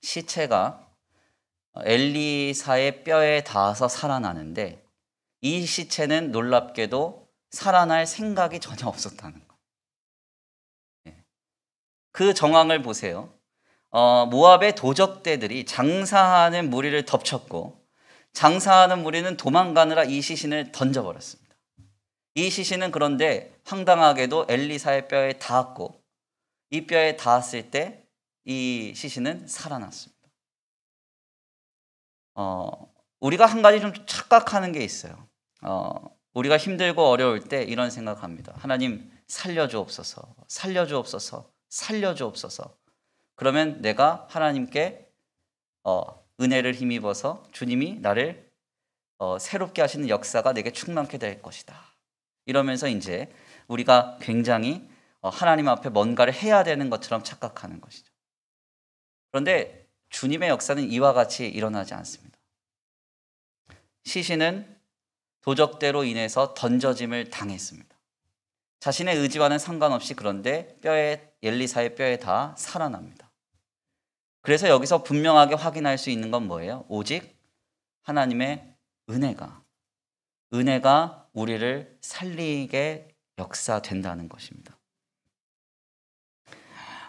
Speaker 2: 시체가 엘리사의 뼈에 닿아서 살아나는데 이 시체는 놀랍게도 살아날 생각이 전혀 없었다는 거예요. 그 정황을 보세요. 모압의 도적대들이 장사하는 무리를 덮쳤고 장사하는 무리는 도망가느라 이 시신을 던져버렸습니다. 이 시신은 그런데 황당하게도 엘리사의 뼈에 닿았고 이 뼈에 닿았을 때 이 시신은 살아났습니다. 우리가 한 가지 좀 착각하는 게 있어요. 우리가 힘들고 어려울 때 이런 생각합니다. 하나님 살려주옵소서, 살려주옵소서, 살려주옵소서. 그러면 내가 하나님께 은혜를 힘입어서 주님이 나를 새롭게 하시는 역사가 내게 충만케 될 것이다. 이러면서 이제 우리가 굉장히 하나님 앞에 뭔가를 해야 되는 것처럼 착각하는 것이죠. 그런데 주님의 역사는 이와 같이 일어나지 않습니다. 시신은 도적대로 인해서 던져짐을 당했습니다. 자신의 의지와는 상관없이 그런데 엘리사의 뼈에 다 살아납니다. 그래서 여기서 분명하게 확인할 수 있는 건 뭐예요? 오직 하나님의 은혜가 우리를 살리게 역사된다는 것입니다.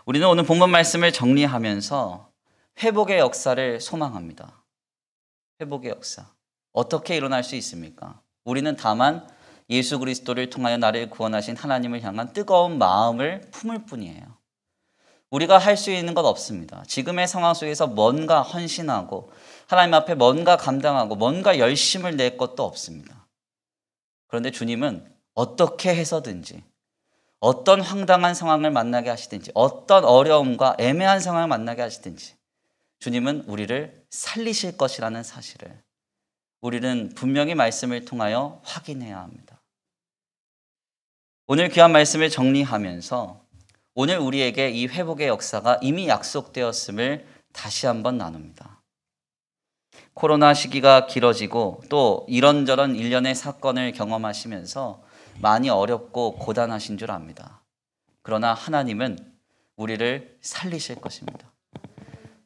Speaker 2: 우리는 오늘 본문 말씀을 정리하면서 회복의 역사를 소망합니다. 회복의 역사. 어떻게 일어날 수 있습니까? 우리는 다만 예수 그리스도를 통하여 나를 구원하신 하나님을 향한 뜨거운 마음을 품을 뿐이에요. 우리가 할 수 있는 것 없습니다. 지금의 상황 속에서 뭔가 헌신하고 하나님 앞에 뭔가 감당하고 뭔가 열심을 낼 것도 없습니다. 그런데 주님은 어떻게 해서든지 어떤 황당한 상황을 만나게 하시든지 어떤 어려움과 애매한 상황을 만나게 하시든지 주님은 우리를 살리실 것이라는 사실을 우리는 분명히 말씀을 통하여 확인해야 합니다. 오늘 귀한 말씀을 정리하면서 오늘 우리에게 이 회복의 역사가 이미 약속되었음을 다시 한번 나눕니다. 코로나 시기가 길어지고 또 이런저런 일련의 사건을 경험하시면서 많이 어렵고 고단하신 줄 압니다. 그러나 하나님은 우리를 살리실 것입니다.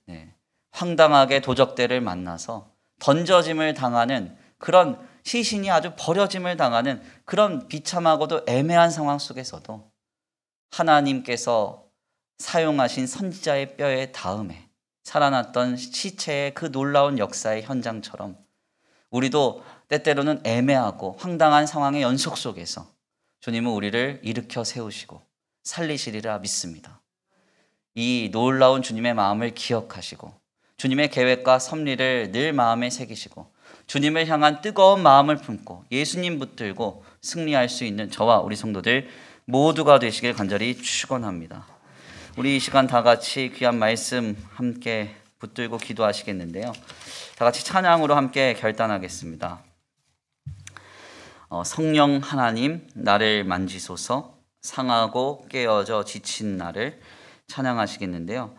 Speaker 2: 네. 황당하게 도적대를 만나서 던져짐을 당하는 그런 시신이 아주 버려짐을 당하는 그런 비참하고도 애매한 상황 속에서도 하나님께서 사용하신 선지자의 뼈에 닿음에 살아났던 시체의 그 놀라운 역사의 현장처럼 우리도 때때로는 애매하고 황당한 상황의 연속 속에서 주님은 우리를 일으켜 세우시고 살리시리라 믿습니다. 이 놀라운 주님의 마음을 기억하시고 주님의 계획과 섭리를 늘 마음에 새기시고 주님을 향한 뜨거운 마음을 품고 예수님 붙들고 승리할 수 있는 저와 우리 성도들 모두가 되시길 간절히 축원합니다. 우리 이 시간 다 같이 귀한 말씀 함께 붙들고 기도하시겠는데요. 다 같이 찬양으로 함께 결단하겠습니다. 성령 하나님 나를 만지소서, 상하고 깨어져 지친 나를 찬양하시겠는데요.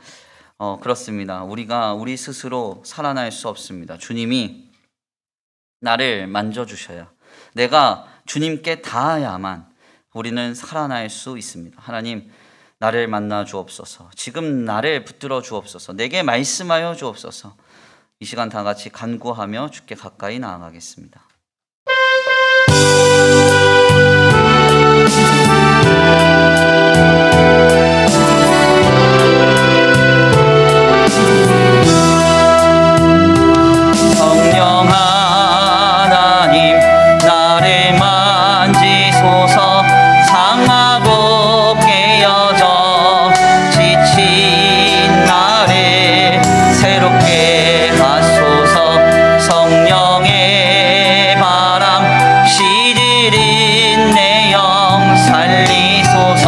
Speaker 2: 그렇습니다. 우리가 우리 스스로 살아날 수 없습니다. 주님이 나를 만져주셔야, 내가 주님께 닿아야만 우리는 살아날 수 있습니다. 하나님 나를 만나 주옵소서. 지금 나를 붙들어 주옵소서. 내게 말씀하여 주옵소서. 이 시간 다 같이 간구하며 주께 가까이 나아가겠습니다. 성령 하나님 나를 만지소서. 상하고 깨어져 지친 나를 새롭게 하소서. 성령의 바람 시들인 내 영 살리소서.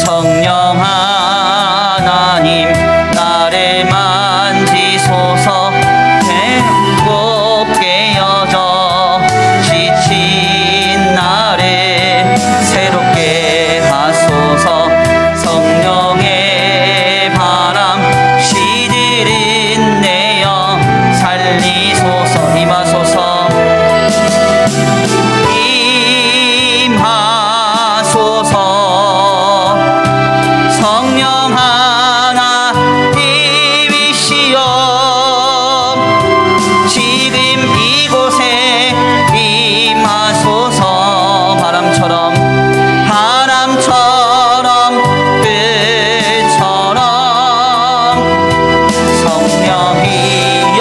Speaker 2: 성령 하나님 나를 만지소서. 배고 깨어져 지친 나를 새롭게 하소서. 성령의 바람 시들인 내 영 살리소서. 임하소서. 임하소서. 성령 하나님이시여 지금 이곳에 임하소서. 바람처럼 빛처럼 성령이여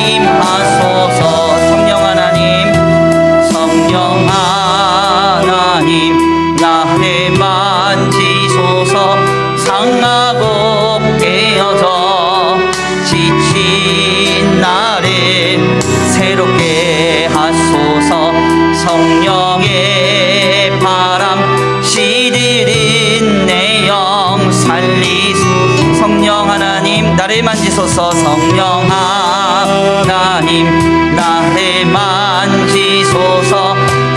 Speaker 2: 임하소서. 성령 하나님 나를 만지소서. 상하고 깨어져 지친 나를 새롭게 하소서. 성령의 바람 시들인 내 영 살리소서. 성령 하나님 나를 만지소서. 성령 하나님 나를 만지소서.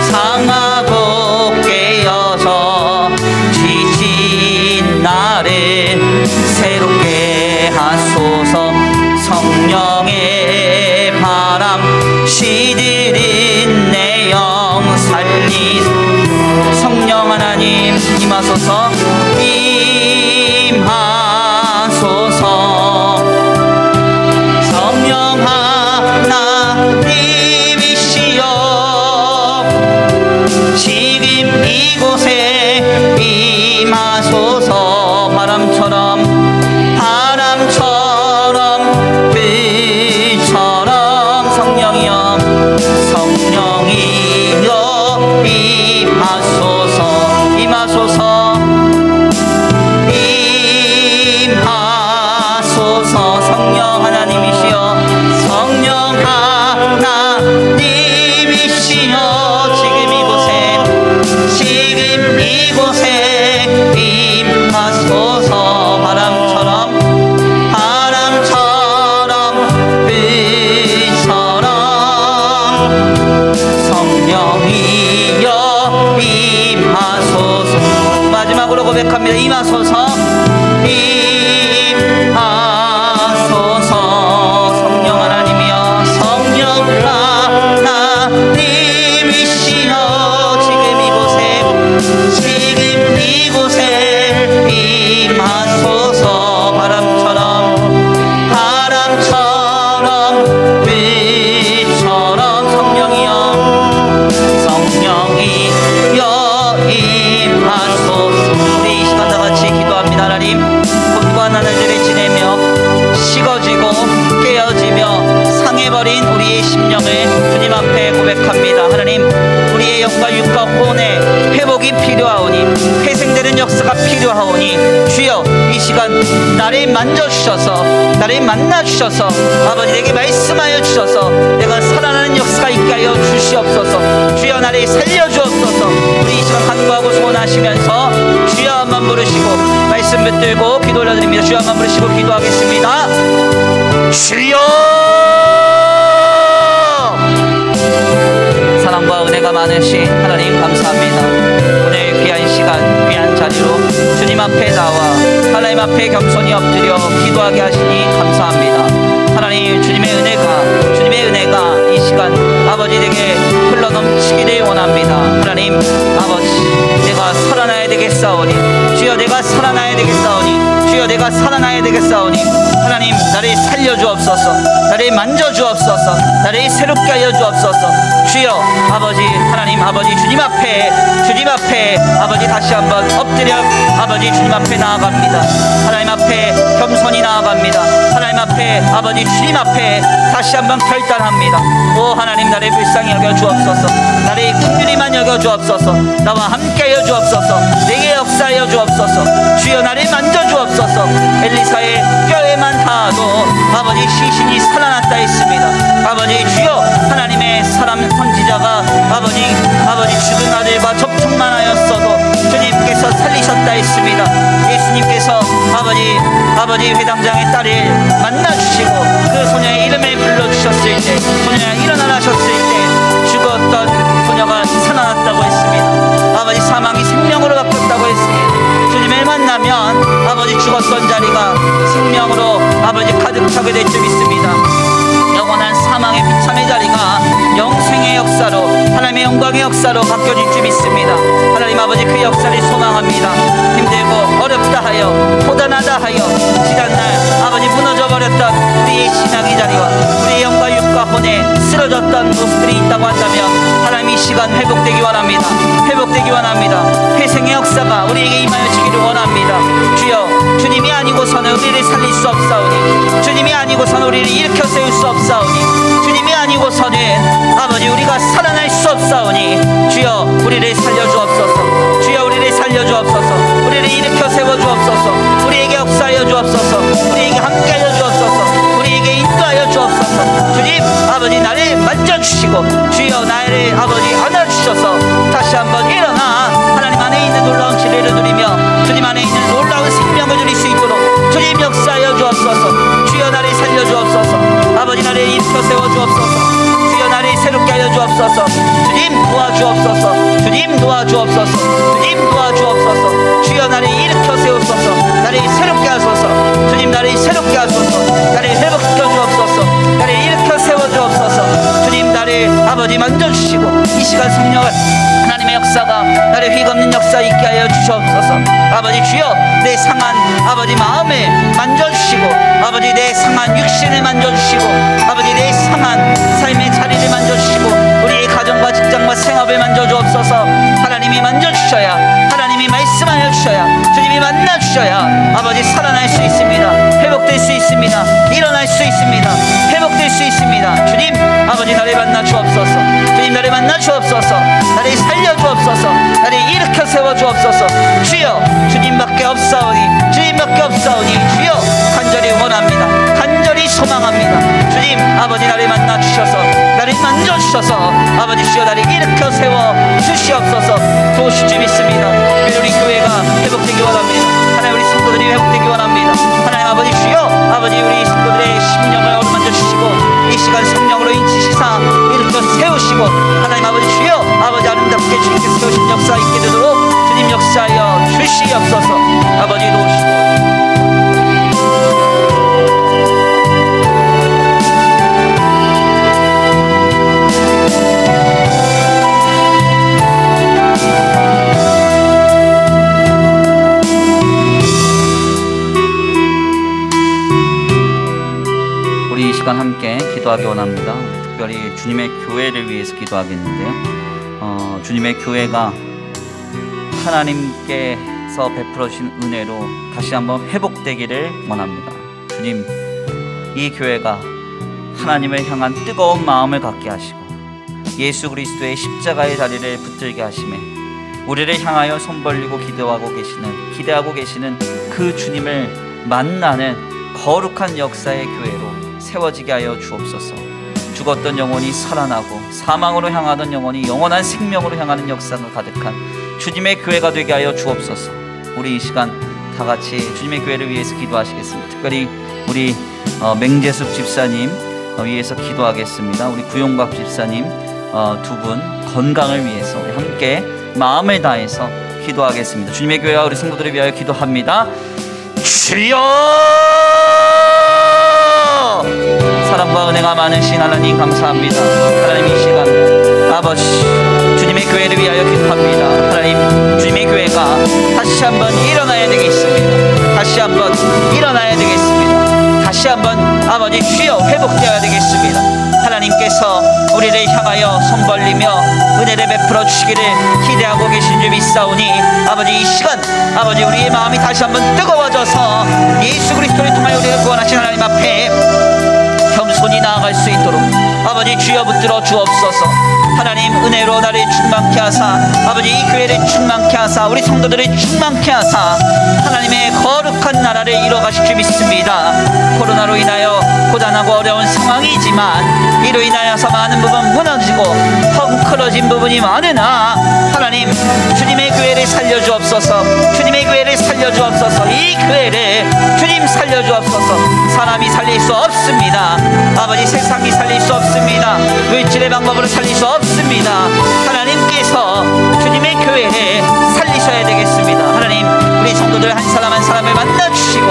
Speaker 2: 상하고 깨어져 지친 나를 새롭게 하소서. 성령의 바람 시들인 내 영 살리소서. 성령 하나님 임하소서. 임하소서. 성령 하나님이시여 지금 이곳에 임하소서. 바람처럼 빛처럼 성령이여 임하소서. 임하소서. 성령 하나님이시여 성령 하나님이시여 지금 이곳에 이곳에 임하소서. 바람처럼 빛처럼 성령이여 임하소서. 마지막으로 고백합니다. 임하소서. 임하소서. 성령 하나님이여, 성령 하나님이시여, 지금 이곳에 임하소서. 바람처럼 빛처럼 성령이여 임하소서. 우리 이 시간 다같이 기도합니다. 하나님, 봄과 나날들을 지내며 식어지고 깨어지며 상해버린 우리의 심령을 주님 앞에 고백합니다. 하나님, 우리의 영과 육과 혼의 회복이 필요하오니, 회생되는 역사가 필요하오니 주여 이 시간 나를 만져주셔서, 나를 만나주셔서, 아버지 내게 말씀하여 주셔서 내가 살아나는 역사가 있게 하여 주시옵소서. 주여 나를 살려주옵소서. 우리 이 시간 간구하고 소원하시면서 주여 한번 부르시고 말씀 붙들고 기도 올려드립니다. 주여 한번 부르시고 기도하겠습니다. 주여! 사랑과 은혜가 많으신 하나님 감사합니다. 오늘 귀한 시간, 귀한 자리로 주님 앞에 나와 하나님 앞에 겸손히 엎드려 기도하게 하시니 감사합니다. 하나님, 주님의 은혜가 이 시간 아버지 내게 흘러넘치기를 원합니다. 하나님 아버지, 내가 살아나야 되겠사오니, 주여 내가 살아나야 되겠사오니, 주여 내가 살아나야 되겠사오니 하나님 나를 살려주옵소서. 나를 만져주옵소서. 나를 새롭게 하여 주옵소서. 주여 아버지, 하나님 아버지, 주님 앞에 아버지 다시 한번 엎드려 아버지 주님 앞에 나아갑니다. 하나님 앞에 겸손히 나아갑니다. 하나님 앞에 아버지 주님 앞에 다시 한번 결단합니다. 오 하나님, 나를 불쌍히 여겨 주옵소서. 나를 긍휼히만 여겨 주옵소서. 나와 함께 하여 주옵소서. 내게 역사하여 주옵소서. 주여 나를 만져 주옵소서. 엘리사의 뼈에만 닿아도 아버지 시신이 살아났다 했습니다. 아버지 주여, 하나님의 사람 선지자가 아버지 죽은 아들과 접촉만 하였어도 주님께서 살리셨다 했습니다. 예수님께서 아버지 회당장의 딸을 만나주시고 그 소녀의 이름을 불러주셨을 때, 소녀가 일어나라 하셨을 때 죽었던 소녀가 살아났다고 했습니다. 아버지 사망이 생명으로 바뀌었다고 했습니다. 주님을 만나면 아버지 죽었던 자리가 생명으로 아버지 가득 차게 될 줄 믿습니다. 영원한 사망의 비참의 자리가 영생의 역사로, 하나님의 영광의 역사로 바뀌어질 줄 믿습니다. 하나님 아버지, 그 역사를 소망합니다. 힘들고 어렵다 하여, 고단하다 하여 지난날 아버지 무너져버렸던 우리의 신앙의 자리와 우리의 영과 육과 혼에 쓰러졌던 모습들이 있다고 한다면 하나님 이 시간 회복되기 원합니다. 회복되기 원합니다. 회생의 역사가 우리에게 임하여지기를 원합니다. 주여, 주님이 아니고서는 우리를 살릴 수 없사오니, 주님이 아니고서는 우리를 일으켜 세울 수 없사오니, 주님이 아니고서는 아버지 우리가 살아날 수 없사오니 주여 우리를 살려주옵소서. 주여 우리를 살려주옵소서. 우리를 일으켜 세워주옵소서. 우리에게 역사하여 주옵소서. 우리에게 함께하여 주옵소서. 우리에게 인도하여 주옵소서. 주님 아버지, 나를 만져주시고 주여 나를 아버지 안아주셔서 다시 한번 일어나 하나님 안에 있는 놀라운 진리를 누리며 주님 안에 있는 놀라운 생명을 누릴 수 있도록 주님 역사하여 주옵소서. 주여 나를 살려주옵소서. 아버지 나를 일으켜 세워주옵소서. 주여 나를 새롭게 하여 주옵소서. 주님 도와주옵소서. 주님 도와주옵소서. 주님 도와주옵소서. 주여 나를 일으켜 세우소서. 나를 새롭게 하소서. 주님 나를 새롭게 하소서. 나를 회복시켜 주옵소서. 나를 일으켜 세워주옵소서. 주님 나를 아버지 만져주시고 이 시간 성령을 하나님의 역사가 나를 휘감는 역사 있게 하여 주시옵소서. 아버지 주여, 내 상한 아버지 마음을 만져주시고 아버지 내 상한 육신을 만져주시고 아버지 내 상한 삶의 자리를 만져주시고 우리의 가정과 직장과 생업을 만져주옵소서. 하나님이 만져주셔야, 하나님이 말씀하여 주셔야, 주님이 만나주셔야 아버지 살아날 수 있습니다. 회복될 수 있습니다. 일어날 수 있습니다. 회복될 수 있습니다. 주님 아버지 나를 만나 주옵소서. 주님 나를 만나 주옵소서. 나를 살려 주옵소서. 나를 일으켜 세워 주옵소서. 주여, 주님밖에 없사오니, 주님밖에 없사오니 주여 간절히 원합니다. 간절히 소망합니다. 주님 아버지 나를 만나 주셔서, 나를 만져 주셔서 아버지 주여 나를 일으켜 세워 주시옵소서. 도우시지 믿습니다. 우리 교회가 회복되기 원합니다. 하나님 우리 성도들이 회복되기 원합니다. 하나님 아버지 주여, 아버지 우리 성도들의 심령을 어루만져 주시고 이 시간 성령으로 인치시사 일으켜 세우시고 하나님 아버지 주여, 아버지 아름답게 주님께서 세우신 역사 있게 되도록 주님 역사하여 주시옵소서. 아버지 도우시고 이 시간 함께 기도하기 원합니다. 특별히 주님의 교회를 위해서 기도하겠는데요. 주님의 교회가 하나님께서 베풀어 주신 은혜로 다시 한번 회복되기를 원합니다. 주님, 이 교회가 하나님을 향한 뜨거운 마음을 갖게 하시고 예수 그리스도의 십자가의 자리를 붙들게 하시매 우리를 향하여 손 벌리고 기대하고 계시는 그 주님을 만나는 거룩한 역사의 교회로 세워지게 하여 주옵소서. 죽었던 영혼이 살아나고 사망으로 향하던 영혼이 영원한 생명으로 향하는 역사가 가득한 주님의 교회가 되게 하여 주옵소서. 우리 이 시간 다 같이 주님의 교회를 위해서 기도하시겠습니다. 특별히 우리 맹재숙 집사님 위해서 기도하겠습니다. 우리 구용박 집사님 두 분 건강을 위해서 우리 함께 마음을 다해서 기도하겠습니다. 주님의 교회와 우리 성도들을 위하여 기도합니다. 주여! 사랑과 은혜가 많으신 하나님 감사합니다. 하나님 이 시간 아버지 주님의 교회를 위하여 기도합니다. 하나님 주님의 교회가 다시 한번 일어나야 되겠습니다. 다시 한번 일어나야 되겠습니다. 다시 한번 아버지 주여 회복되어야 되겠습니다. 하나님께서 우리를 향하여 손 벌리며 은혜를 베풀어 주시기를 기대하고 계신 줄 믿사오니 아버지 이 시간 아버지 우리의 마음이 다시 한번 뜨거워져서 예수 그리스도를 통하여 우리를 구원하신 하나님 앞에 겸손히 나아갈 수 있도록 아버지 주여 붙들어 주옵소서. 하나님 은혜로 나를 충만케 하사 아버지 이 교회를 충만케 하사 우리 성도들을 충만케 하사 하나님의 거룩한 나라를 이뤄가실 줄 믿습니다. 코로나로 인하여 고단하고 어려운 상황이지만 이로 인하여서 많은 부분 무너지고 헝클어진 부분이 많으나 하나님 주님의 교회를 살려주옵소서. 주님의 교회를 살려주옵소서. 이 교회를 주님 살려주옵소서. 사람이 살릴 수 없습니다. 아버지 세상이 살릴 수 없습니다. 물질의 방법으로 살릴 수 없습니다. 하나님께서 주님의 교회를 살리셔야 되겠습니다. 하나님 우리 성도들 한 사람 한 사람을 만나주시고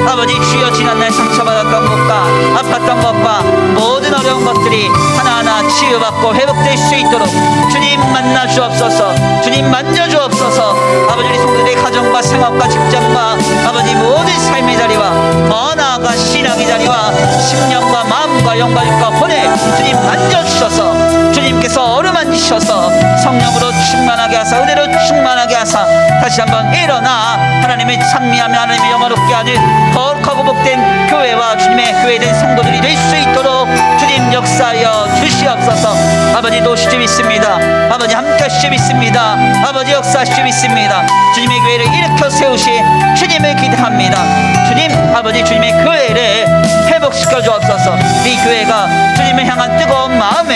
Speaker 2: 아버지 주여 지난날 상처받았던 것과 아팠던 것과 모든 어려운 것들이 하나하나 치유받고 회복될 수 있도록 주님 만나주옵소서. 주님 만져주옵소서. 아버지 우리 성도들의 가정과 생활과 직장과 아버지 모든 삶의 자리와 더 나아가 신앙의 자리와 심령과 마음과 영과 육과 혼에 주님 만져주셔서 주님께서 어루만지셔서 성령으로 충만하게 하사 은혜로 충만하게 하사 다시 한번 일어나 하나님을 찬미하며 하나님을 영화롭게 하는 거룩하고 복된 교회와 주님의 교회된 성도들이 될 수 있도록 주님 역사하여 주시옵소서. 아버지 도우시지 믿습니다. 아버지 함께 하시지 믿습니다. 아버지 역사하시지 믿습니다. 주님의 교회를 일으켜 세우시 주님을 기대합니다. 주님 아버지 주님의 교회를 회복시켜 주옵소서. 이 교회가 주님을 향한 뜨거운 마음을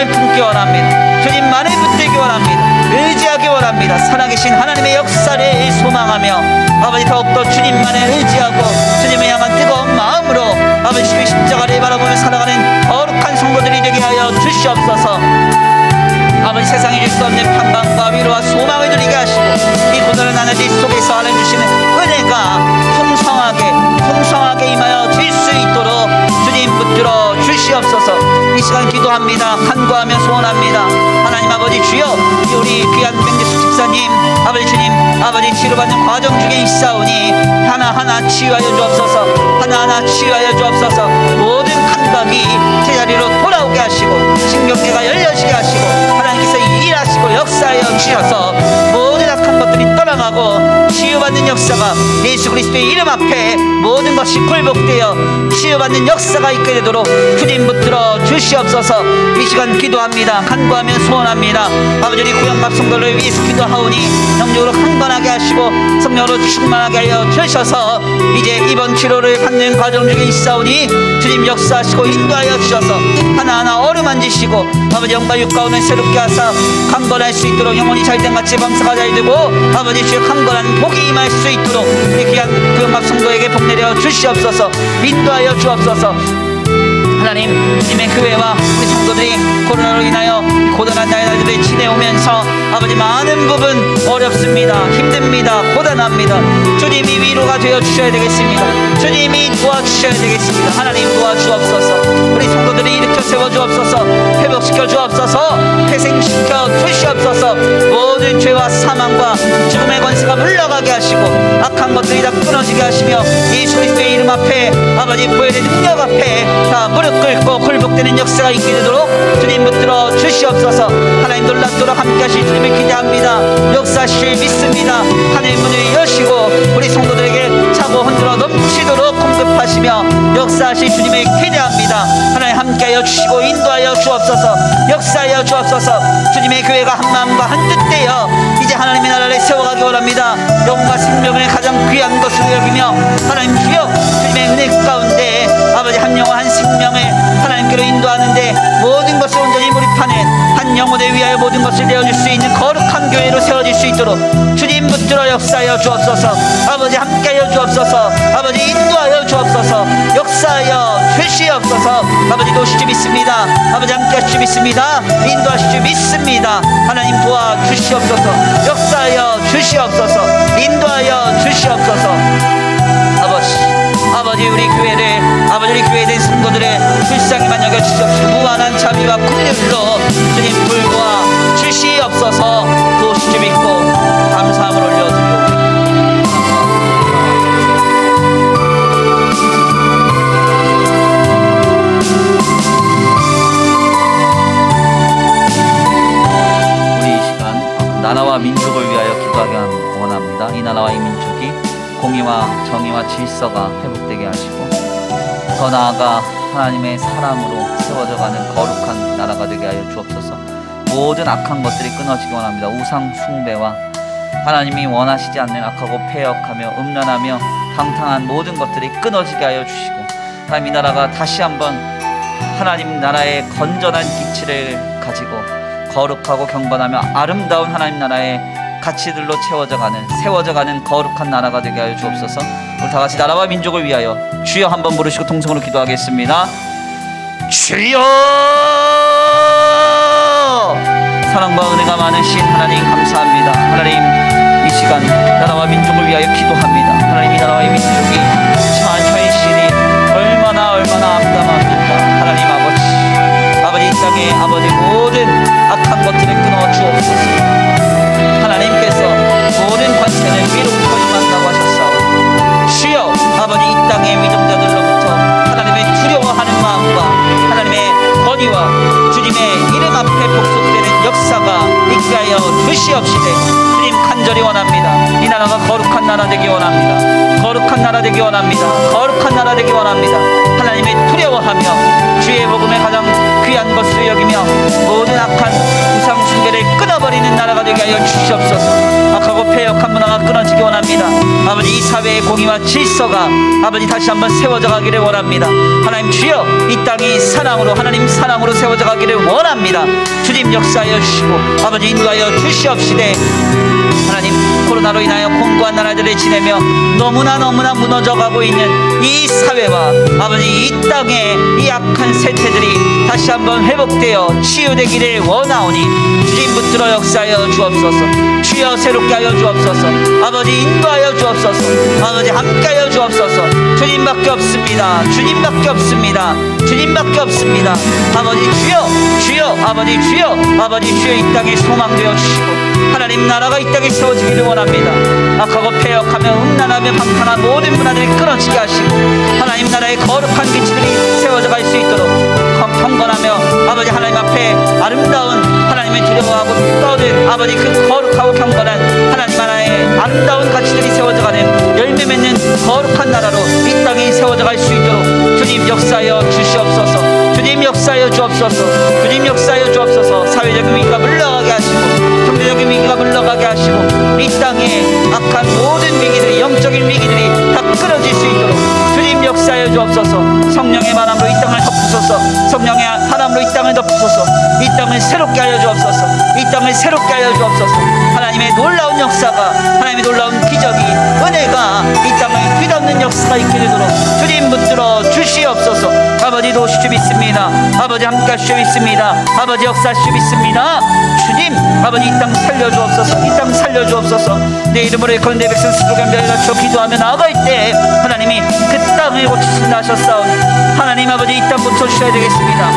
Speaker 2: 품기 원합니다. 주님만을 붙들기 원합니다. 의지하기 원합니다. 살아계신 하나님의 역사를 소망하며 아버지 더욱더 주님만을 의지하고 주님을 향한 뜨거운 마음으로 아버지 주의 십자가를 바라보며 살아가는 거룩한 성도들이 되게 하여 주시옵소서. 아버지 세상에 줄 수 없는 평강과 위로와 소망을 누리게 하시고 이 고단한 하늘들 속에서 알아주시는 은혜가 풍성하게 임하여 질 수 있도록 주님 붙들어 주시옵소서. 이 시간 기도합니다. 간구하며 소원합니다. 하나님 아버지 주여 우리 귀한 맹재숙 집사님 아버지 주님 아버지 치료받는 과정 중에 있사오니 하나하나 치유하여 주옵소서. 하나하나 치유하여 주옵소서. 모든 감각이 제자리로 돌아오게 하시고 신경계가 열려지게 하시고 하나님께서 일하시고 역사하여 주셔서 모든 악한 것들이 떠나가고 치유받는 역사가
Speaker 3: 예수 그리스도의 이름 앞에 모든 것이 굴복되어 치유받는 역사가 있게 되도록 주님 붙들어 주시옵소서. 이 시간 기도합니다. 간구하며 소원합니다. 아버지 우리 구영갑 성도를 위해서 기도하오니 영적으로 강건하게 하시고 성령으로 충만하게 하여 주셔서 이제 입원 치료를 받는 과정 중에 있사오니 주님 역사하시고 인도하여 주셔서 하나하나 어루만지시고 아버지 영과 육 가운데 새롭게 하사 강건할 수 있도록 영혼이 잘된같이 범사가 잘되고 아버지 주의 강건한 복이 임할 수 있도록 이 귀한 구영갑 성도에게 복 내려 주시옵소서. 인도하여 주옵소서. 하나님 주님의 교회와 우리 성도들이 코로나로 인하여 고단한 날들을 지내오면서 아버지 많은 부분 어렵습니다. 힘듭니다. 고단합니다. 주님이 위로가 되어 주셔야 되겠습니다. 주님이 도와주셔야 되겠습니다. 하나님 도와주옵소서. 우리 성도들이 일으켜 세워주옵소서. 회복시켜 주옵소서. 회생시켜 주시옵소서. 모든 죄와 사망과 죽음의 권세가 물러가게 하시고 악한 것들이 다 끊어지게 하시며 예수 그리스도의 이름 앞에 아버지 보혈의 능력 앞에 다 무릎 꿇고 굴복되는 역사가 있게 되도록 주님 붙들어 주시옵소서. 하나님 놀랍도록 함께 하실 주님을 기대합니다. 역사하실 믿습니다. 하늘의 문을 여시고 우리 성도들에게 차고 흔들어 넘치도록 공급하시며 역사하실 주님을 기대합니다. 하나님 함께하여 주시고 인도하여 주옵소서. 역사하여 주옵소서. 주님의 교회가 한 마음과 한 뜻 되어 이제 하나님의 나라를 세워가기 원합니다. 영과 생명을 가장 귀한 것으로 여기며 하나님 주여 주님의 은혜 가운데 아버지 한 영혼 한 생명을 하나님께로 인도하는데 모든 것을 온전히 몰입하는 한 영혼을 위하여 모든 것을 내어줄 수 있는 거룩한 교회로 세워질 수 있도록 주님 붙들어 역사하여 주옵소서. 아버지 함께하여 주옵소서. 아버지 인도하여 주옵소서. 역사하여 주시옵소서. 아버지 도우실 줄 믿습니다. 아버지 함께하실 줄 믿습니다. 인도하실 줄 믿습니다. 하나님 도와주시옵소서. 역사하여 주시옵소서. 인도하여 주시옵소서. 아버지 우리 교회를 아버지 우리 교회에 대한 성도들의 불쌍히만 여겨주시옵시고 무한한 자비와 긍휼로 주님 불보아 주시옵소서. 도우실 줄 믿고 감사함을 올려드리옵소서.
Speaker 2: 우리 이 시간 나라와 민족을 위하여 기도하기 원합니다. 이 나라와 이 민족이 공의와 정의와 질서가 회복되게 하시고 더 나아가 하나님의 사랑으로 세워져가는 거룩한 나라가 되게 하여 주옵소서. 모든 악한 것들이 끊어지기 원합니다. 우상 숭배와 하나님이 원하시지 않는 악하고 패역하며 음란하며 방탕한 모든 것들이 끊어지게 하여 주시고 하나님 이 나라가 다시 한번 하나님 나라의 건전한 기치를 가지고 거룩하고 경건하며 아름다운 하나님 나라의 가치들로 세워져가는 거룩한 나라가 되게 하여 주옵소서. 우리 다같이 나라와 민족을 위하여 주여 한번 부르시고 통성으로 기도하겠습니다. 주여! 사랑과 은혜가 많으신 하나님 감사합니다. 하나님 이 시간 나라와 민족을 위하여 기도합니다. 하나님 이 나라와 이 민족이 처한 현실이 얼마나 암담합니까. 하나님 아버지 이 땅에 아버지 모든 악한 것들을 끊어 주옵소서. 하나님께서 모든 관세는 위로부터 임한다고 하셨사오니 주여 아버지 이 땅의 위정자들로부터 하나님의 두려워하는 마음과 하나님의 권위와 주님의 이름 앞에 복속되는 역사가 있게 하여 주시옵시되 주님 간절히 원합니다. 이 나라가 거룩한 나라 되기 원합니다. 거룩한 나라 되기 원합니다. 거룩한 나라 되기 원합니다. 하나님의 두려워하며 주의 복음에 가장 귀한 것으로 여기며 모든 악한 우상 숭배를 끊어버리는 나라가 되게 하여 주시옵소서. 악하고 패역한 문화가 끊어지기 원합니다. 아버지 이 사회의 공의와 질서가 아버지 다시 한번 세워져 가기를 원합니다. 하나님 주여 이 땅이 사랑으로 하나님 사랑으로 세워져 가기를 원합니다. 주님 역사하여 주시고 아버지 인도하여 주시옵시되 하나님 코로나로 인하여 공고한 나라들을 지내며 너무나 무너져가고 있는 이 사회와 아버지 이 땅의 이 악한 세태들이 다시 한번 회복되어 치유되기를 원하오니 주님 붙들어 역사하여 주옵소서. 주여 새롭게 하여 주옵소서. 아버지 인도하여 주옵소서. 아버지 함께하여 주옵소서. 주님밖에 없습니다. 주님밖에 없습니다. 주님밖에 없습니다. 아버지 주여 아버지 주여 이 땅에 소망되어 주시고 하나님 나라가 이 땅에 세워지기를 원합니다. 악하고 패역하며 음란하며 방탕한 모든 문화들이 끊어지게 하시고 하나님 나라의 거룩한 기치들이 세워져갈 수 있도록 경건하며 아버지 하나님 앞에 아름다운 하나님의 두려워하고 떠오른 아버지 그 거룩하고 경건한 하나님 나라의 아름다운 가치들이 세워져가는 열매
Speaker 3: 맺는 거룩한 나라로 이 땅이 세워져 갈 수 있도록 주님 역사하여 주시옵소서. 주님 역사하여 주옵소서. 주님 역사하여 주옵소서. 사회적인 위기가 물러가게 하시고 경제적인 위기가 물러가게 하시고 이 땅에 악한 모든 위기들이, 영적인 위기들이 다 끊어질 수 있도록 주님 역사하여 주옵소서. 성령의 바람으로 이 땅을 덮으소서. 성령의 바람으로 이 땅을 덮으소서. 이 땅을 새롭게 하여 주옵소서. 이 땅을 새롭게 하여 주옵소서. 하나님의 놀라운 역사가, 하나님의 놀라운 기적이, 은혜가 이 땅을 뒤덮는 역사가 있게 되도록 주님 붙들어 주시옵소서. 아버지 도우시주 믿습니다. 아버지 함께 하시주 믿습니다. 아버지 역사하시주 믿습니다. 주님 아버지 이 땅 살려주옵소서. 이 땅 살려주옵소서. 내 이름으로 일컬은 내 백성 스스로 겸비하여 기도하며 나아갈 때 하나님이 그 땅을 고치신다 하셨사오니 하나님 아버지 이 땅 고쳐주셔야 되겠습니다.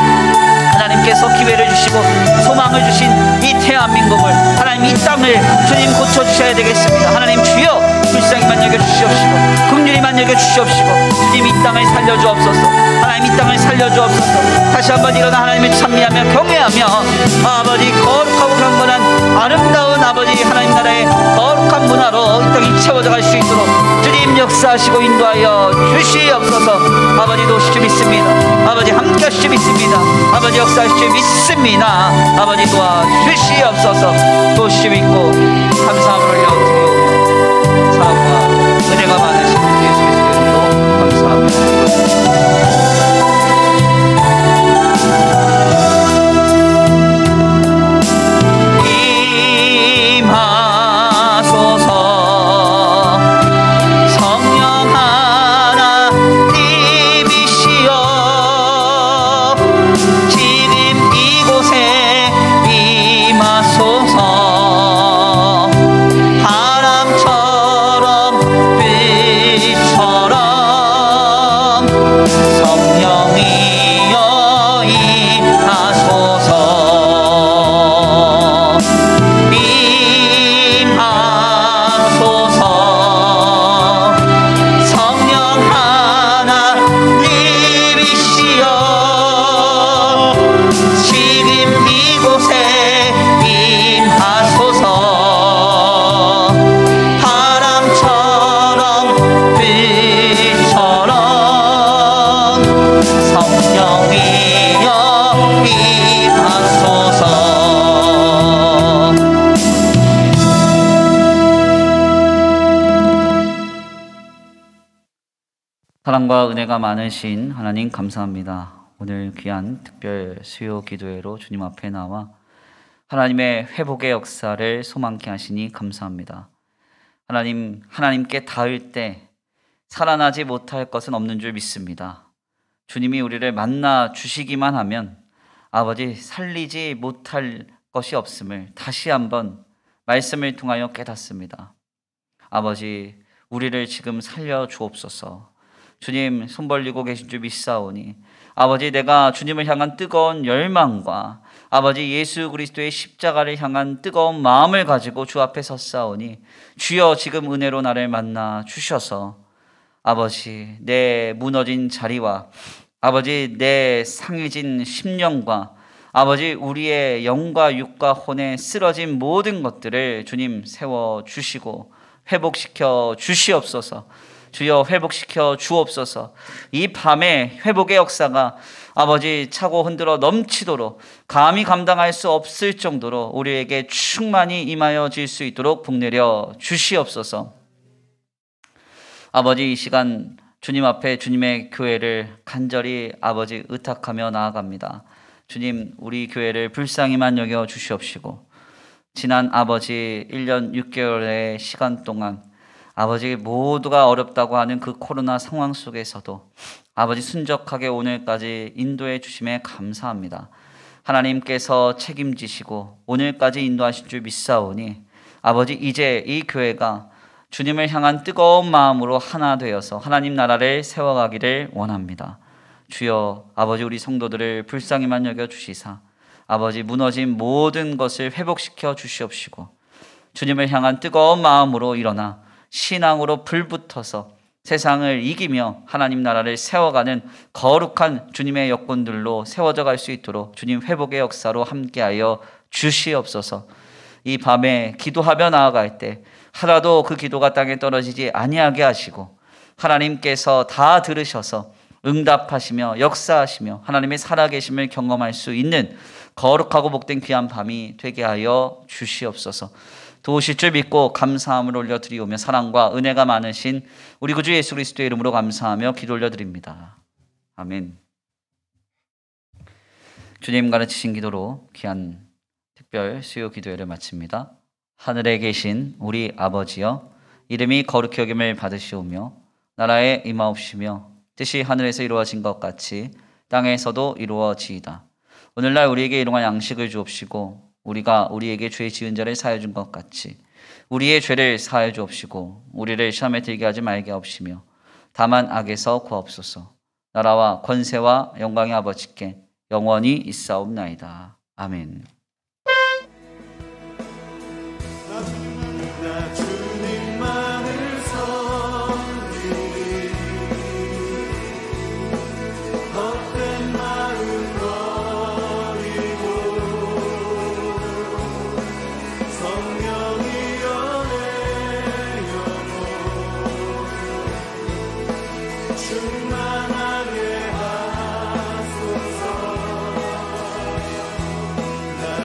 Speaker 3: 하나님께서 기회를 주시고 소망을 주신 이 대한민국을, 하나님 이 땅을 주님 고쳐주셔야 되겠습니다. 하나님 주여 불쌍히만 여겨주시옵시고 긍휼히만 여겨주시옵시고 주님 이 땅을 살려주옵소서. 하나님 이 땅을 살려주옵소서. 다시 한번 일어나 하나님을 찬미하며 경외하며 아버지 거룩하고 경건한 아름다운 아버지 하나님 나라의 거룩한 문화로 이 땅이 채워져 갈 수 있도록 주님 역사하시고 인도하여 주시옵소서. 아버지 도우시주 믿습니다. 아버지 함께 하시주 믿습니다. 아버지 역사하시주 믿습니다. 아버지 도와주시옵소서. 도우시주 믿고 감사함을 올려드리오며 사랑과 은혜가 많으신 예수 그리스도의 이름으로 감사하며 사랑과 은혜가 많으신 하나님 감사합니다. 오늘 귀한 특별 수요 기도회로 주님 앞에 나와 하나님의 회복의 역사를 소망케 하시니 감사합니다. 하나님, 하나님께 닿을 때 살아나지 못할 것은 없는 줄 믿습니다. 주님이 우리를 만나 주시기만 하면 아버지 살리지 못할 것이 없음을 다시 한번 말씀을 통하여 깨닫습니다. 아버지, 우리를 지금 살려 주옵소서. 주님 손 벌리고 계신 줄 믿사오니 아버지 내가 주님을 향한 뜨거운 열망과 아버지 예수 그리스도의 십자가를 향한 뜨거운 마음을 가지고 주 앞에 섰사오니 주여 지금 은혜로 나를 만나 주셔서 아버지 내 무너진 자리와 아버지 내 상해진 심령과 아버지 우리의 영과 육과 혼에 쓰러진 모든 것들을 주님 세워주시고 회복시켜 주시옵소서. 주여 회복시켜 주옵소서. 이 밤에 회복의 역사가 아버지 차고 흔들어 넘치도록 감히 감당할 수 없을 정도로 우리에게 충만히 임하여 질 수 있도록 복내려 주시옵소서. 아버지 이 시간 주님 앞에 주님의 교회를 간절히 아버지 의탁하며 나아갑니다. 주님 우리 교회를 불쌍히만 여겨 주시옵시고 지난 아버지 1년 6개월의 시간 동안 아버지 모두가 어렵다고 하는 그 코로나 상황 속에서도 아버지 순적하게 오늘까지 인도해 주심에 감사합니다. 하나님께서 책임지시고 오늘까지 인도하실 줄 믿사오니 아버지 이제 이 교회가 주님을 향한 뜨거운 마음으로 하나 되어서 하나님 나라를 세워가기를 원합니다. 주여 아버지 우리 성도들을 불쌍히만 여겨 주시사 아버지 무너진 모든 것을 회복시켜 주시옵시고 주님을 향한 뜨거운 마음으로 일어나 신앙으로 불붙어서 세상을 이기며 하나님 나라를 세워가는 거룩한 주님의 여건들로 세워져 갈 수 있도록 주님 회복의 역사로 함께하여 주시옵소서. 이 밤에 기도하며 나아갈 때
Speaker 2: 하나도 그 기도가 땅에 떨어지지 아니하게 하시고 하나님께서 다 들으셔서 응답하시며 역사하시며 하나님의 살아계심을 경험할 수 있는 거룩하고 복된 귀한 밤이 되게 하여 주시옵소서. 도우실 줄 믿고 감사함을 올려드리오며 사랑과 은혜가 많으신 우리 구주 예수 그리스도의 이름으로 감사하며 기도 올려드립니다. 아멘. 주님 가르치신 기도로 귀한 특별 수요 기도회를 마칩니다. 하늘에 계신 우리 아버지여, 이름이 거룩히 여김을 받으시오며 나라에 임하옵시며 뜻이 하늘에서 이루어진 것 같이 땅에서도 이루어지이다. 오늘날 우리에게 일용할 양식을 주옵시고 우리가 우리에게 죄 지은 자를 사하여 준 것 같이 우리의 죄를 사하여 주옵시고 우리를 시험에 들게 하지 말게 하옵시며 다만 악에서 구하옵소서. 나라와 권세와 영광의 아버지께 영원히 있사옵나이다. 아멘.